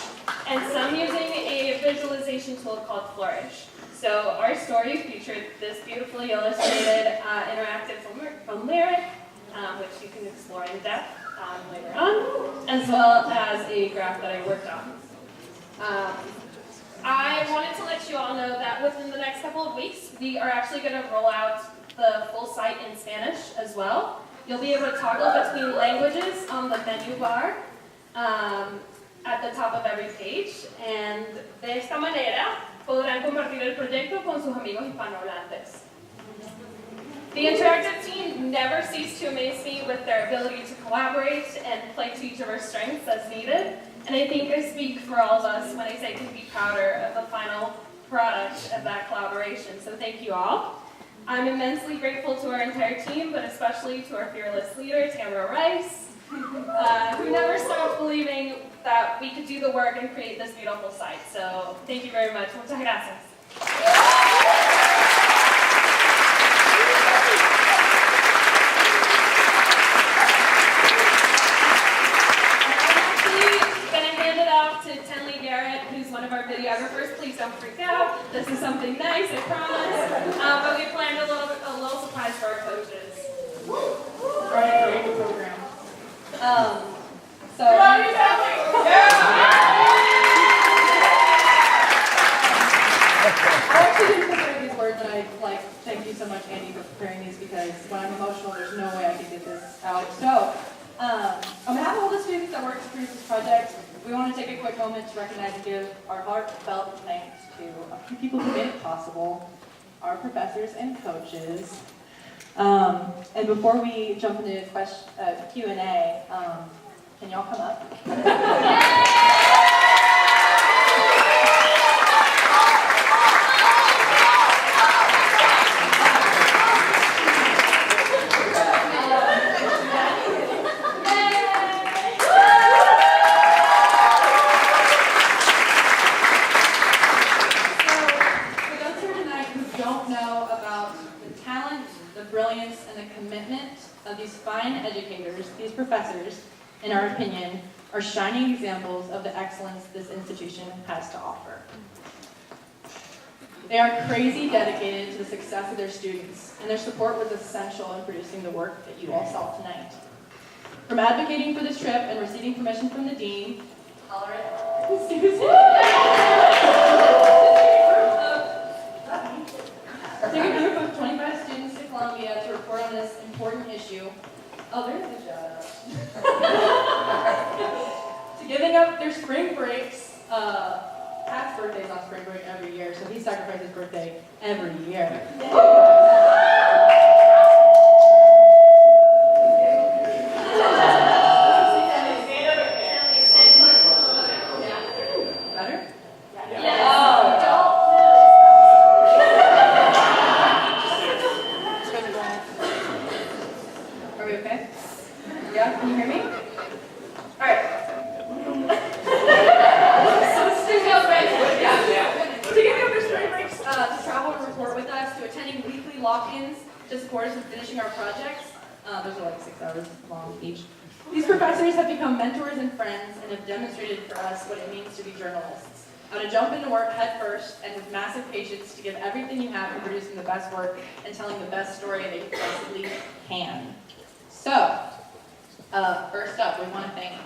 and some using a visualization tool called Flourish. So our story featured this beautifully illustrated interactive from Lyric, which you can explore in depth later on, as well as a graph that I worked on. I wanted to let you all know that within the next couple of weeks, we are actually going to roll out the full site in Spanish as well. You'll be able to toggle between languages on the menu bar at the top of every page, and de esta manera podrán compartir el proyecto con sus amigos hispanohablantes. The interactive team never ceased to amaze me with their ability to collaborate and play to each of our strengths as needed. And I think I speak for all of us when I say I couldn't be prouder of the final product of that collaboration. So thank you all. I'm immensely grateful to our entire team, but especially to our fearless leader, Tamara Rice, who never stopped believing that we could do the work and create this beautiful site. So thank you very much. Muchas gracias. One of our videographers, please don't freak out. This is something nice, I promise. But we planned a little surprise for our coaches. Right, great program. I actually didn't prepare these words, and I thank you so much, Andy, for preparing these because when I'm emotional, there's no way I can get this out. So, on behalf of all the students that worked to produce this project, we want to take a quick moment to recognize and give our heartfelt thanks to a few people who made it possible, our professors and coaches. And before we jump into Q&A, can y'all come up? These fine educators, these professors, in our opinion, are shining examples of the excellence this institution has to offer. They are crazy dedicated to the success of their students, and their support was essential in producing the work that you all saw tonight. From advocating for this trip and receiving permission from the dean, Susan, take a group of 25 students to Columbia to report on this important issue. Oh, there's a shout out. To giving up their spring breaks. Pat's birthday's on spring break every year, so he sacrificed his birthday every year. Better? Are we okay? Yeah, can you hear me? All right. So stick up, right? Yeah. To give up your spring breaks, to travel and report with us, to attending weekly lock-ins to support us in finishing our projects. Those are like 6 hours long each. These professors have become mentors and friends and have demonstrated for us what it means to be journalists. How to jump into work head first and with massive patience to give everything you have in producing the best work and telling the best story that you possibly can. So, first up, we want to thank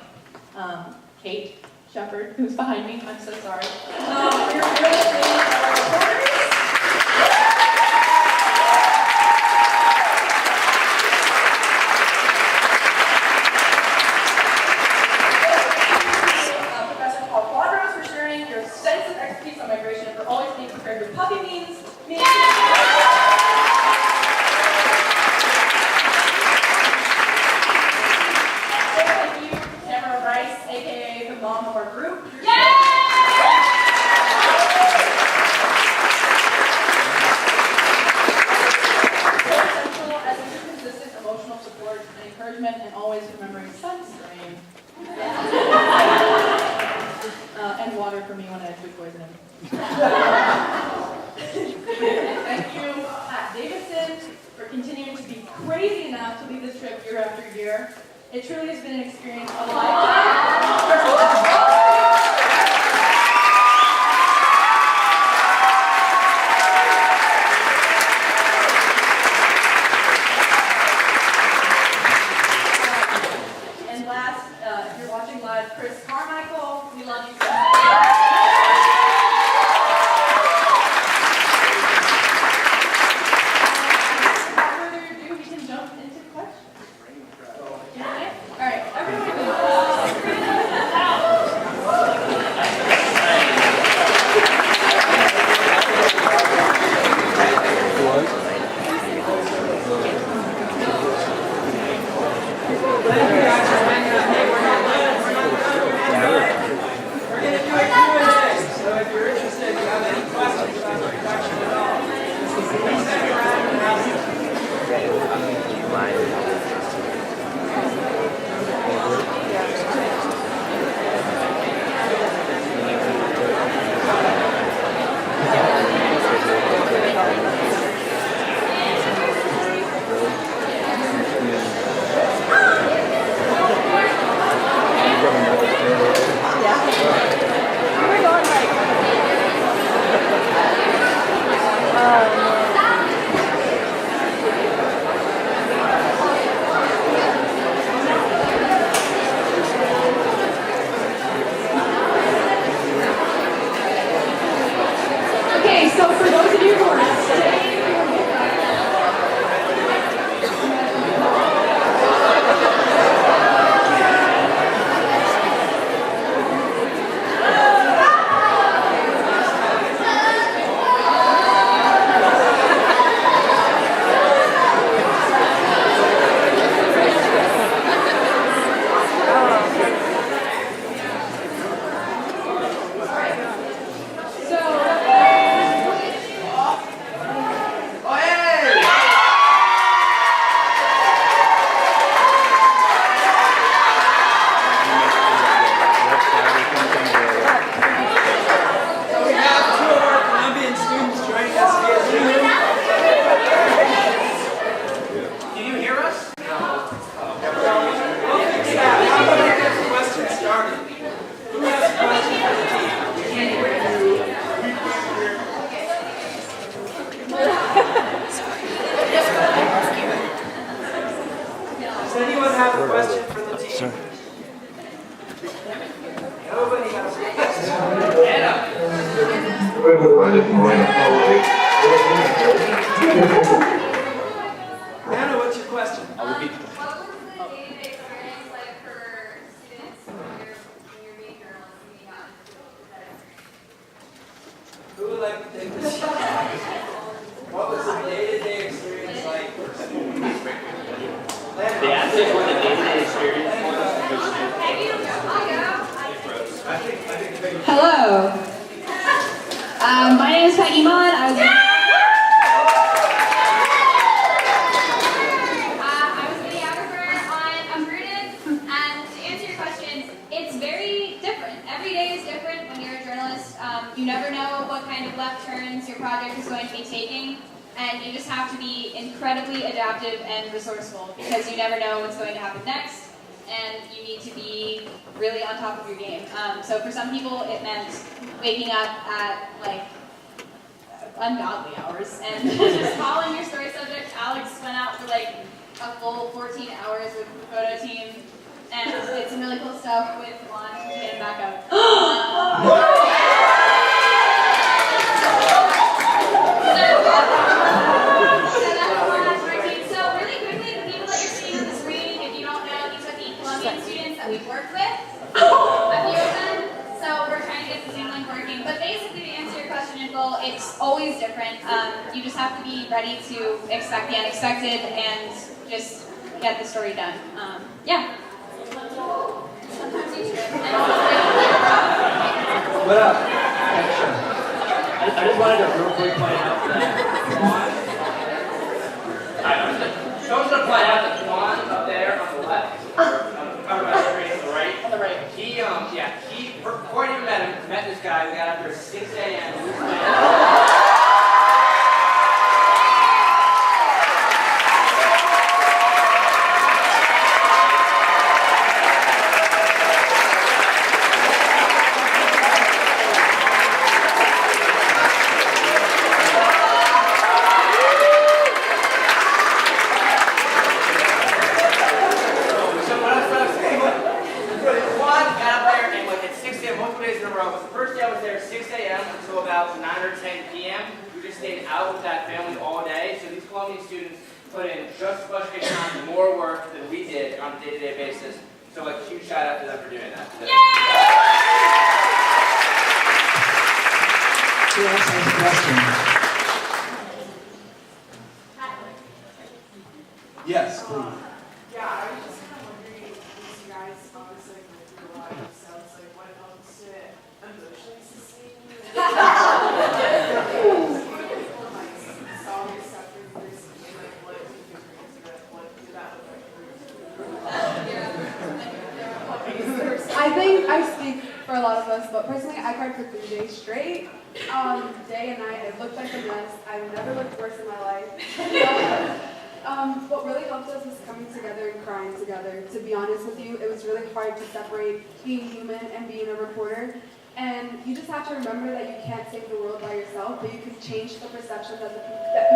Kate Shepard, who's behind me. I'm so sorry. We're really our reporters. Professor Paul Quadros for sharing your extensive expertise on migration and for always being prepared with puppy beans. Mom of our group. Yay! So essential as is your consistent emotional support and encouragement and always remembering sunscreen. And water for me when I had food poisoning. Thank you, Pat Davidson, for continuing to be crazy enough to lead this trip year after year. It truly has been an experience of a lifetime. And last, if you're watching live, Chris Carmichael, we love you so much. Without further ado, we can jump into questions. All right, everyone. Does anyone have a question for the team? Nobody has a question. Anna, what's your question? I'll repeat. What was the day-to-day experience like for students when you're being journalists and being out into that experience? Who would like to take this? What was the day-to-day experience like for students? They asked us what the day-to-day experience was. Hello. My name is Peggy Mott. I was a videographer on Uprooted, and to answer your question, it's very different. Every day is different when you're a journalist. You never know what kind of left turns your project is going to be taking, and you just have to be incredibly adaptive and resourceful because you never know what's going to happen next, and you need to be really on top of your game. So for some people, it meant waking up at like ungodly hours and just following your story subject. Alex went out for like a full 14 hours with the photo team, and did some really cool stuff with launch and backup. So really quickly, the people that you're seeing on the screen, if you don't know, these are the Colombian students that we've worked with, a few of them. So we're trying to get the Zoom link working. But basically, to answer your question in full, it's always different. You just have to be ready to expect the unexpected and just get the story done. Yeah. Sometimes you trip. What up? I just wanted to real quick point out that I just want to point out that Juan up there on the left, or on the right, on the right, he before I even met this guy, we got up there at 6 a.m. Yes, please. Yeah, I was just kind of wondering, because you guys obviously go through a lot, so it's like what helps to emotionally sustain you? Solve your suffering through something, like what do you think what did that look like for you? I think I speak for a lot of us, but personally, I cried for 3 days straight. Day and night, it looked like a mess. I've never looked worse in my life. What really helped us was coming together and crying together. To be honest with you, it was really hard to separate being human and being a reporter. And you just have to remember that you can't save the world by yourself, but you can change the perception that people have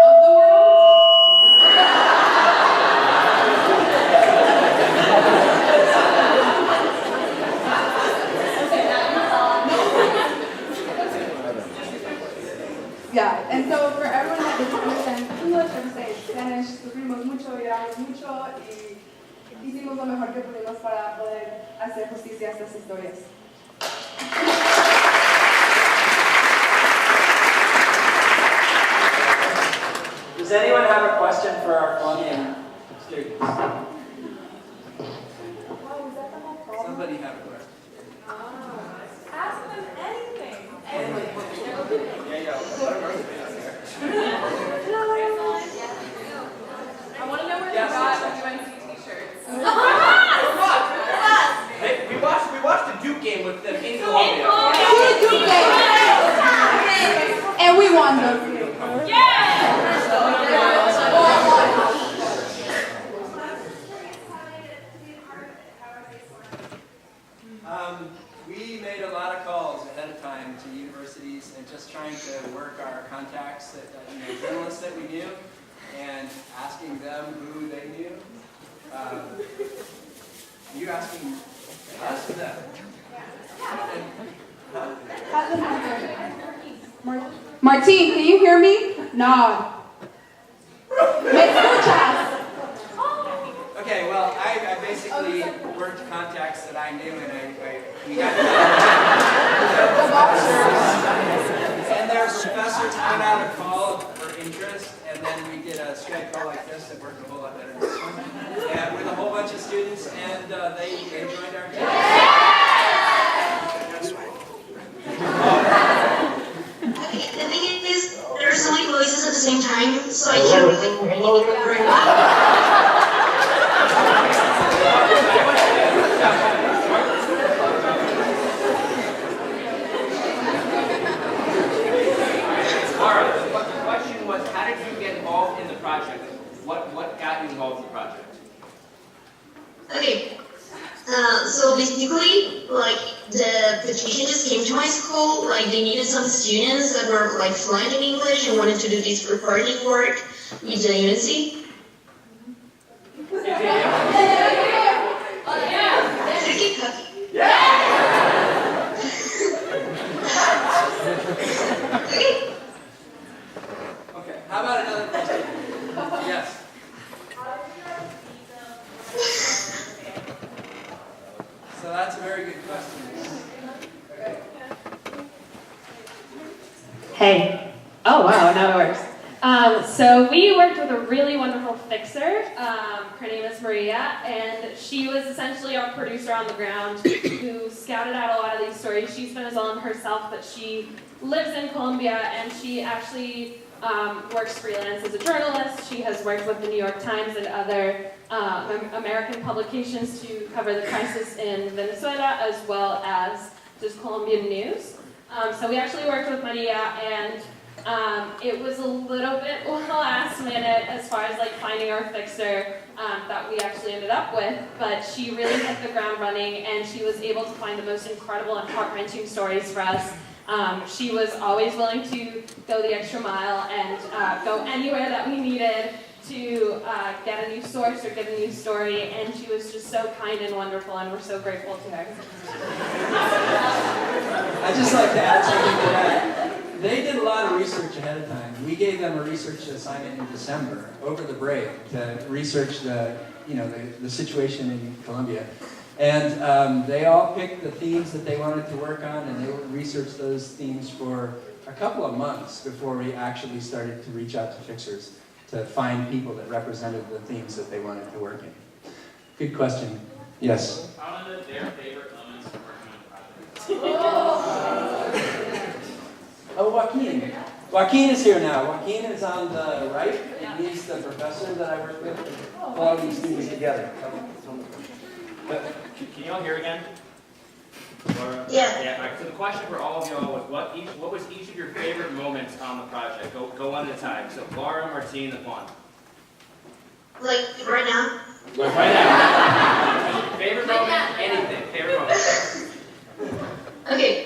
of the world. Yeah, and so for everyone that doesn't understand English, I would say in Spanish, sufrimos mucho, lloramos mucho y hicimos lo mejor que pudimos para poder hacer justicia a estas historias. Does anyone have a question for our Colombian students? Somebody have a question. Ask them anything. I want to know where you got the UNC t-shirts. Hey, we watched the Duke game with them in Colombia. And we won those games. We made a lot of calls ahead of time to universities and just trying to work our contacts, journalists that we knew, and asking them who they You asking us or them? Martine, can you hear me? No. Me escuchas? Okay, well, I basically worked contacts that I knew, and we got and their professors put out a call for interest, and then we did a Skype call like this that worked a whole lot better than this one, and with a whole bunch of students, and they joined our team. The thing is, there are so many voices at the same time, so I can't really Laura, the question was, how did you get involved in the project? What got you involved in the project? Okay. So basically, like, the petition just came to my school, like, they needed some students that were, like, fluent in English and wanted to do this reporting work with the university. Okay, how about another question? Yes. So that's a very good question. Hey. Oh, wow, now it works. So we worked with a really wonderful fixer. Her name is Maria, and she was essentially our producer on the ground who scouted out a lot of these stories. She's Venezuelan herself, but she lives in Colombia, and she actually works freelance as a journalist. She has worked with the New York Times and other American publications to cover the crisis in Venezuela, as well as just Colombian news. So we actually worked with Maria, and it was a little bit last minute as far as like finding our fixer that we actually ended up with, but she really hit the ground running, and she was able to find the most incredible and heart-wrenching stories for us. She was always willing to go the extra mile and go anywhere that we needed to get a new source or get a new story, and she was just so kind and wonderful, and we're so grateful to her. I'd just like to add something to that. They did a lot of research ahead of time. We gave them a research assignment in December, over the break, to research the situation in Colombia. And they all picked the themes that they wanted to work on, and they would research those themes for a couple of months before we actually started to reach out to fixers to find people that represented the themes that they wanted to work in. Good question. Yes? How did their favorite moments of working on the project? Oh, Joaquin. Joaquin is here now. Joaquin is on the right, and he's the professor that I work with, all these students together. Can you all hear again? Laura? Yeah. Yeah. All right. So the question for all of y'all was, what was each of your favorite moments on the project? Go one at a time. So Laura, Martine, and Juan. Like, right now? Right now. Favorite moment? Anything. Favorite moment. Okay.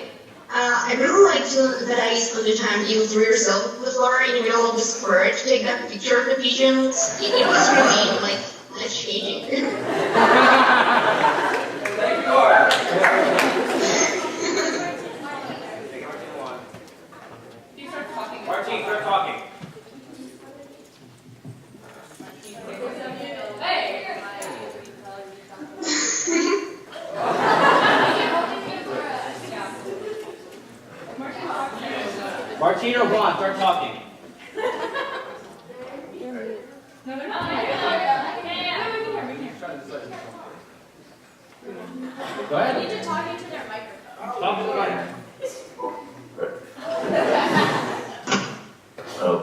I really liked that I spent the time you threw yourself with Laura in the middle of the square to take that picture of the pigeons. It was really, like, life-changing. Thank you, Laura. Martine, start talking. Martine or Juan, start talking. No, they're not. Go ahead. You need to talk into their microphone. Talk to the mic.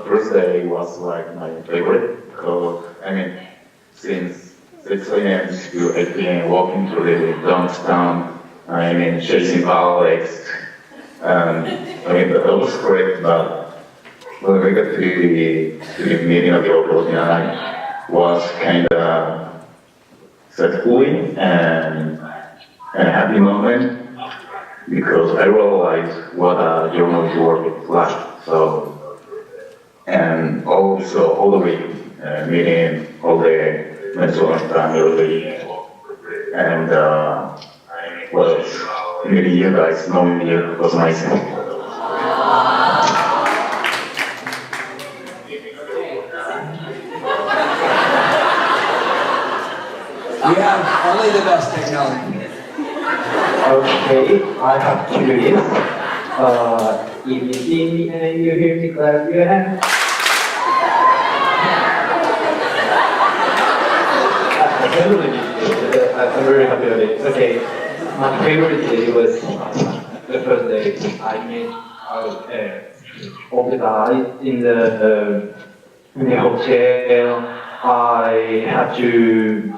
First day was like my favorite because since 6 a.m. to 8 p.m. walking through the downtown, chasing Alex. That was great, but when we got to the meeting of the Uprooted, was kind of satisfying and a happy moment because I realized what a journalist work is like. So, and also all the week meeting all the Venezuelan family. And well, maybe you guys know me, it was nice. We have only the best technology. Okay, I have curious. If you see me and you hear me, clap your hands. I'm very happy with it. Okay, my favorite day was the first day I met all the guys in the hotel. I had to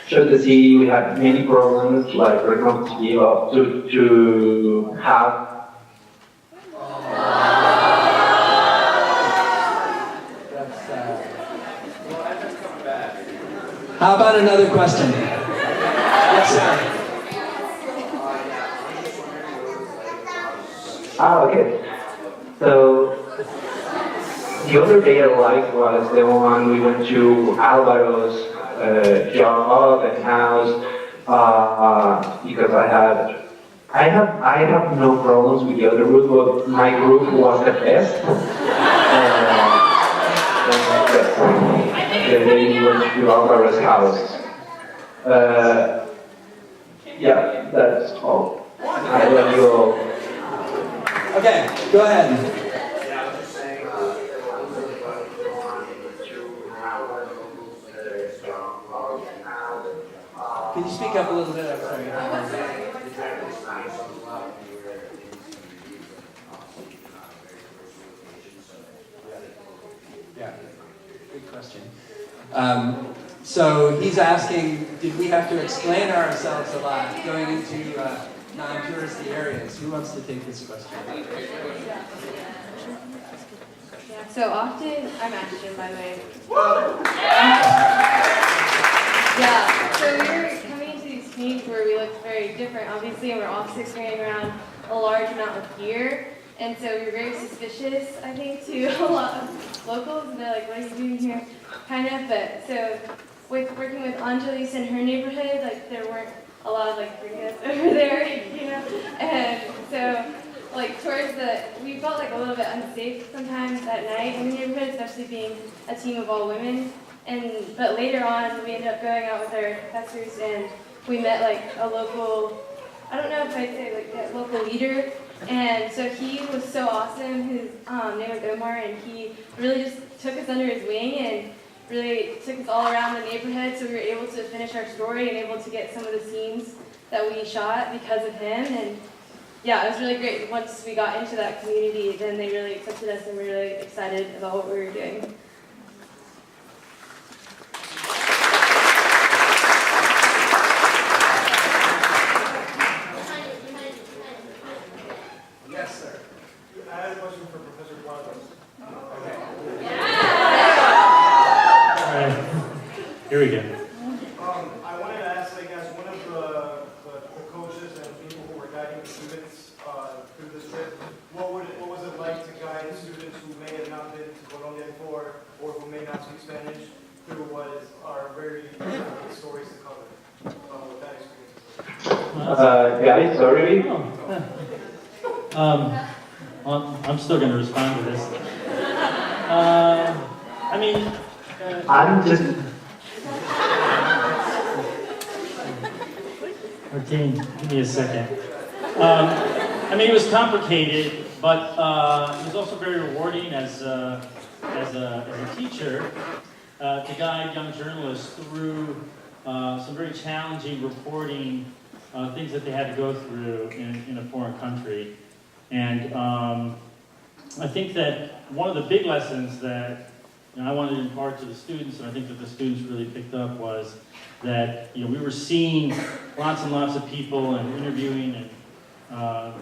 show the city. We had many problems, like for example, to give up to have. How about another question? Yes, sir. Okay. So the other day I liked was the one we went to Alvaro's job and house because I have no problems with the other group, but my group was the best. They went to Alvaro's house. Yeah, that's all. I love you all. Okay, go ahead. Can you speak up a little bit? I'm sorry. Yeah, good question. So he's asking, did we have to explain ourselves a lot going into non-touristy areas? Who wants to take this question? Yeah, so often, I'm Ashton, by the way. Yeah, so we were coming into these teams where we looked very different, obviously, and we're all six carrying around a large amount of gear. And so we were very suspicious, I think, to a lot of locals. And they're like, what are you doing here? Kind of, but so with working with Angelis in her neighborhood, like there weren't a lot of like freakouts over there, you know? And so like we felt like a little bit unsafe sometimes at night in the neighborhood, especially being a team of all women. But later on, we ended up going out with our professors and we met like a local, I don't know if I'd say like a local leader. And so he was so awesome. His name was Omar, and he really just took us under his wing and really took us all around the neighborhood. So we were able to finish our story and able to get some of the scenes that we shot because of him. And yeah, it was really great. Once we got into that community, then they really accepted us and we were really excited about what we were doing. Yes, sir. I had a question for Professor Cuadros. Here we go. I wanted to ask, like, as one of the coaches and people who were guiding the students through this trip, what was it like to guide students who may have not been to Colombia before or who may not speak Spanish through what are very difficult stories to cover with that experience? Guys, sorry. I'm still going to respond to this. I mean, I'm just. Martine, give me a second. I mean, it was complicated, but it was also very rewarding as a teacher to guide young journalists through some very challenging reporting, things that they had to go through in a foreign country. And I think that one of the big lessons that I wanted to impart to the students, and I think that the students really picked up, was that we were seeing lots and lots of people and interviewing and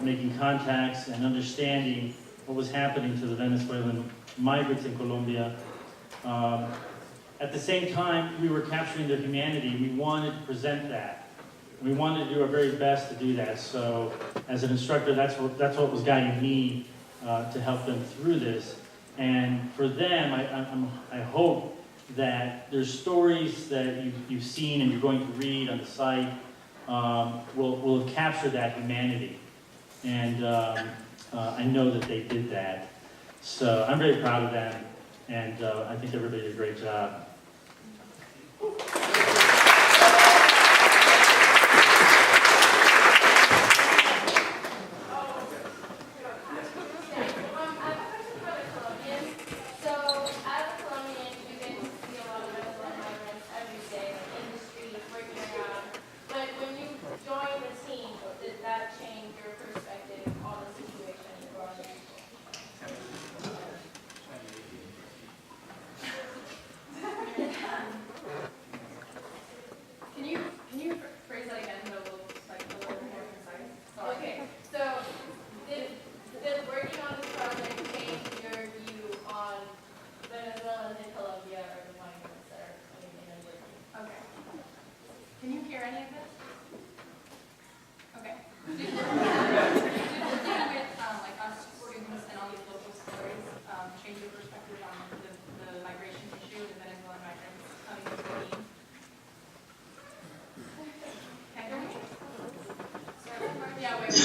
making contacts and understanding what was happening to the Venezuelan migrants in Colombia. At the same time, we were capturing their humanity. We wanted to present that. We wanted to do our very best to do that. So, as an instructor, that's what was guiding me to help them through this. And for them, I hope that there's stories that you've seen and you're going to read on the site will capture that humanity. And I know that they did that. So I'm very proud of them, and I think everybody did a great job.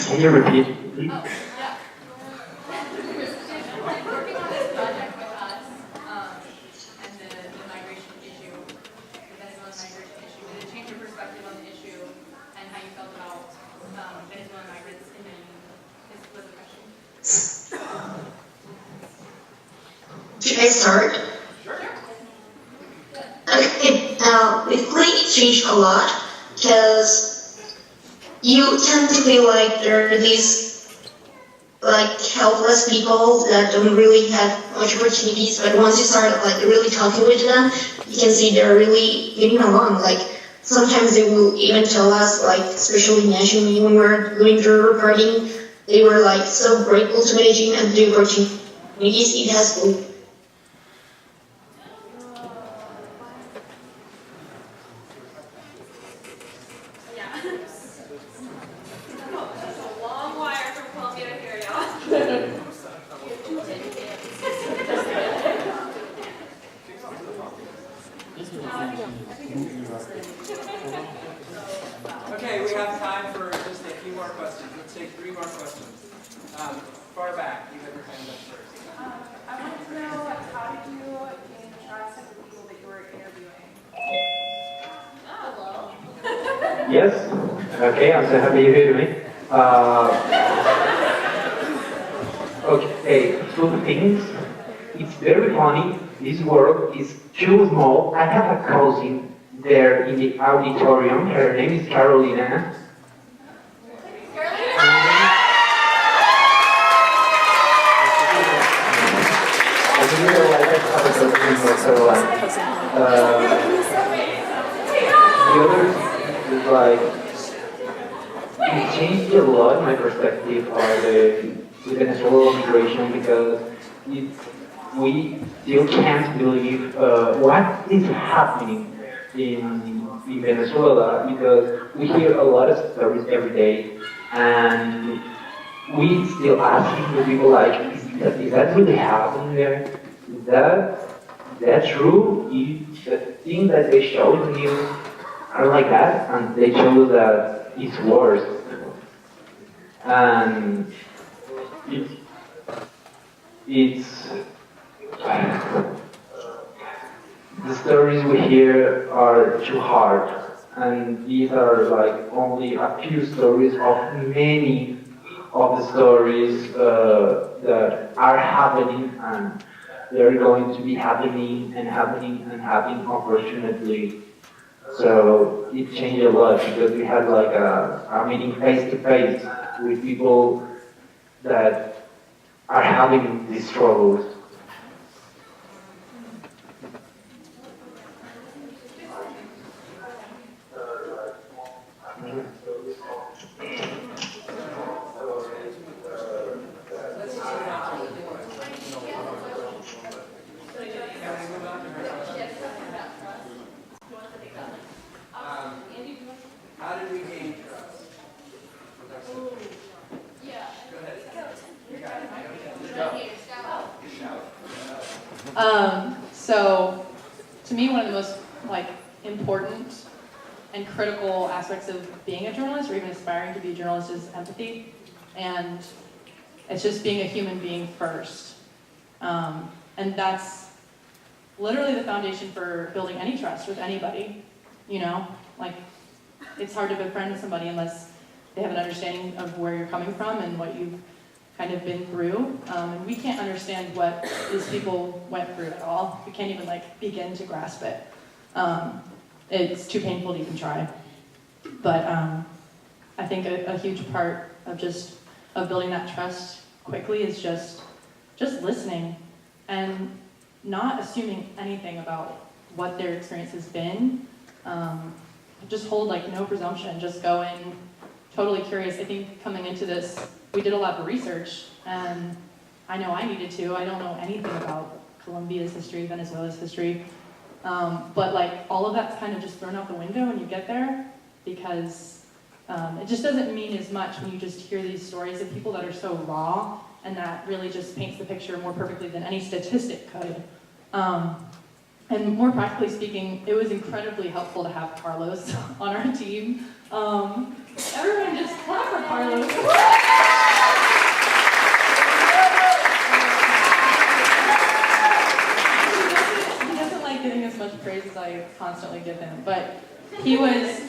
Can you repeat, please? Working on this project with us, and the migration issue, the Venezuelan migration issue, did it change your perspective on the issue and how you felt about Venezuelan migrants in Medellin? This was the question. Should I start? Sure. Okay, basically it changed a lot because you tend to feel like there are these like helpless people that don't really have much opportunities, but once you start like really talking with them, you can see they're really getting along. Like sometimes they will even tell us, like especially nationally when we're doing the reporting, they were like so grateful to Medellin and the opportunities it has for. Okay, we have time for just a few more questions. Let's take 3 more questions. Far back, you have your hand up first. I wanted to know, how did you gain trust of the people that you were interviewing? Yes. Okay, I'm so happy you hear me. Okay, 2 things. It's very funny. This world is too small. I have a cousin there in the auditorium. Her name is Carolina. I didn't realize I have a cousin in North Carolina. The other is like, it changed a lot my perspective on the Venezuelan migration because we still can't believe what is happening in Venezuela because we hear a lot of stories every day and we still asking the people like, is that really happening there? Is that true? The thing that they show in the news are like that, and they show that it's worse. And it's the stories we hear are too hard, and these are like only a few stories of many of the stories that are happening, and they're going to be happening and happening and happening, unfortunately. So it changed a lot because we had like a meeting face to face with people that are having these struggles. How did we gain trust? Yeah. Go ahead. You got it. Go. like important and critical aspects of being a journalist, or even aspiring to be a journalist, is empathy. And it's just being a human being first. And that's literally the foundation for building any trust with anybody, you know? Like, it's hard to befriend somebody unless they have an understanding of where you're coming from and what you've kind of been through. And we can't understand what these people went through at all. We can't even like begin to grasp it. It's too painful to even try. But I think a huge part of building that trust quickly is just listening and not assuming anything about what their experience has been. Just hold like no presumption, just go in totally curious. I think coming into this, we did a lot of research, and I know I needed to. I don't know anything about Colombia's history, Venezuela's history, but like all of that's kind of just thrown out the window when you get there, because it just doesn't mean as much when you just hear these stories of people that are so raw, and that really just paints the picture more perfectly than any statistic could. And more practically speaking, it was incredibly helpful to have Carlos on our team. Everyone just clap for Carlos. He doesn't like getting as much praise as I constantly give him, but he wasn't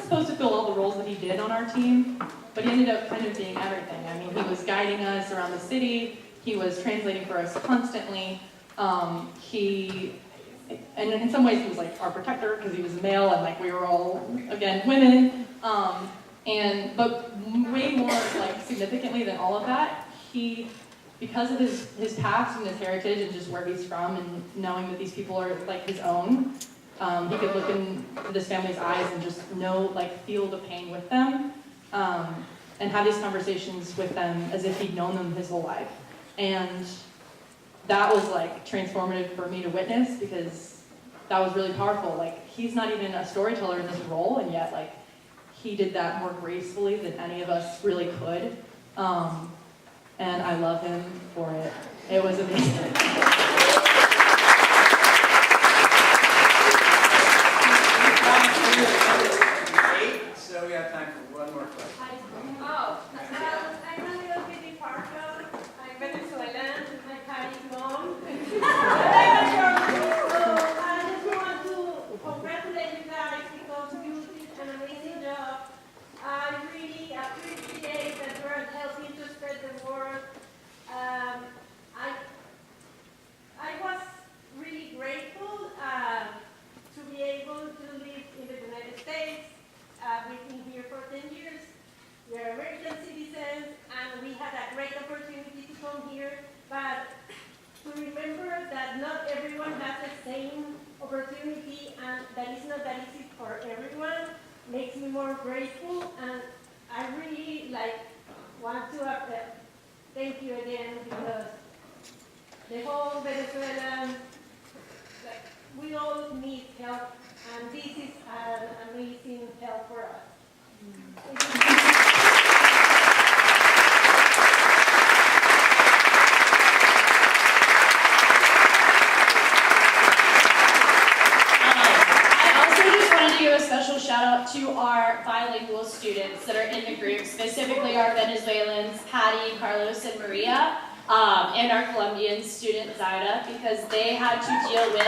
supposed to fill all the roles that he did on our team, but he ended up kind of being everything. I mean, he was guiding us around the city, he was translating for us constantly, and in some ways he was like our protector because he was a male and like we were all, again, women. But way more like significantly than all of that, because of his past and his heritage and just where he's from and knowing that these people are like his own, he could look into this family's eyes and just feel the pain with them, and have these conversations with them as if he'd known them his whole life. And that was like transformative for me to witness, because that was really powerful. Like, he's not even a storyteller in this role, and yet like he did that more gracefully than any of us really could. And I love him for it. It was amazing. So we have time for one more question. Oh, well, I'm a little bit impartial. I'm Venezuelan, my Chinese mom. But I'm a journalist, so I just want to congratulate you guys because you did an amazing job. I really appreciate that you are helping to spread the word. I was really grateful to be able to live in the United States. We've been here for 10 years. We are American citizens, and we had a great opportunity to come here. But to remember that not everyone has the same opportunity, and that it's not that easy for everyone, makes me more grateful. And I really want to thank you again, because the whole Venezuelan, we all need help, and this is an amazing help for us. I also just wanted to give a special shout out to our bilingual students that are in the group, specifically our Venezuelans, Patty, Carlos, and Maria, and our Colombian student, Zaida, because they had to deal with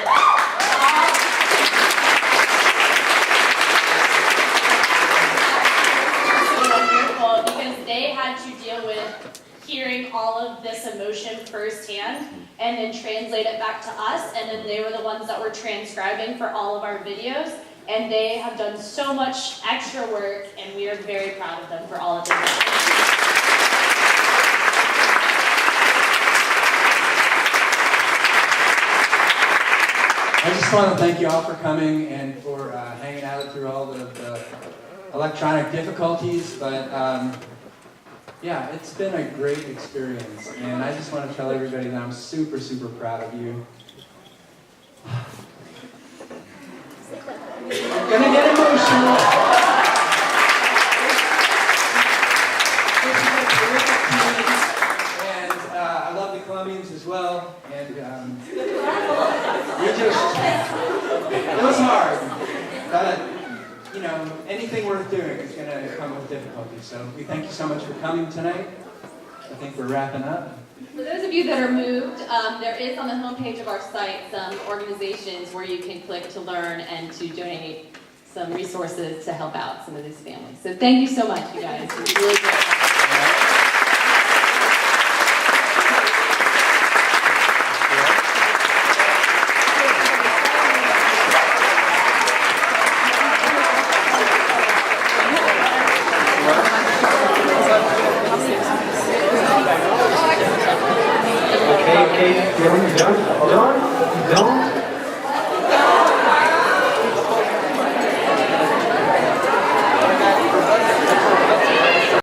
hearing all of this emotion firsthand and then translate it back to us, and then they were the ones that were transcribing for all of our videos, and they have done so much extra work, and we are very proud of them for all of their work. I just want to thank you all for coming and for hanging out through all the electronic difficulties, but yeah, it's been a great experience, and I just want to tell everybody that I'm super, super proud of you. I'm gonna get emotional. And I love the Colombians as well, and we just anything worth doing is going to come with difficulty. So we thank you so much for coming tonight. I think we're wrapping up. For those of you that are moved, there is on the homepage of our site some organizations where you can click to learn and to donate some resources to help out some of these families. So thank you so much, you guys. It was really great. Okay, don't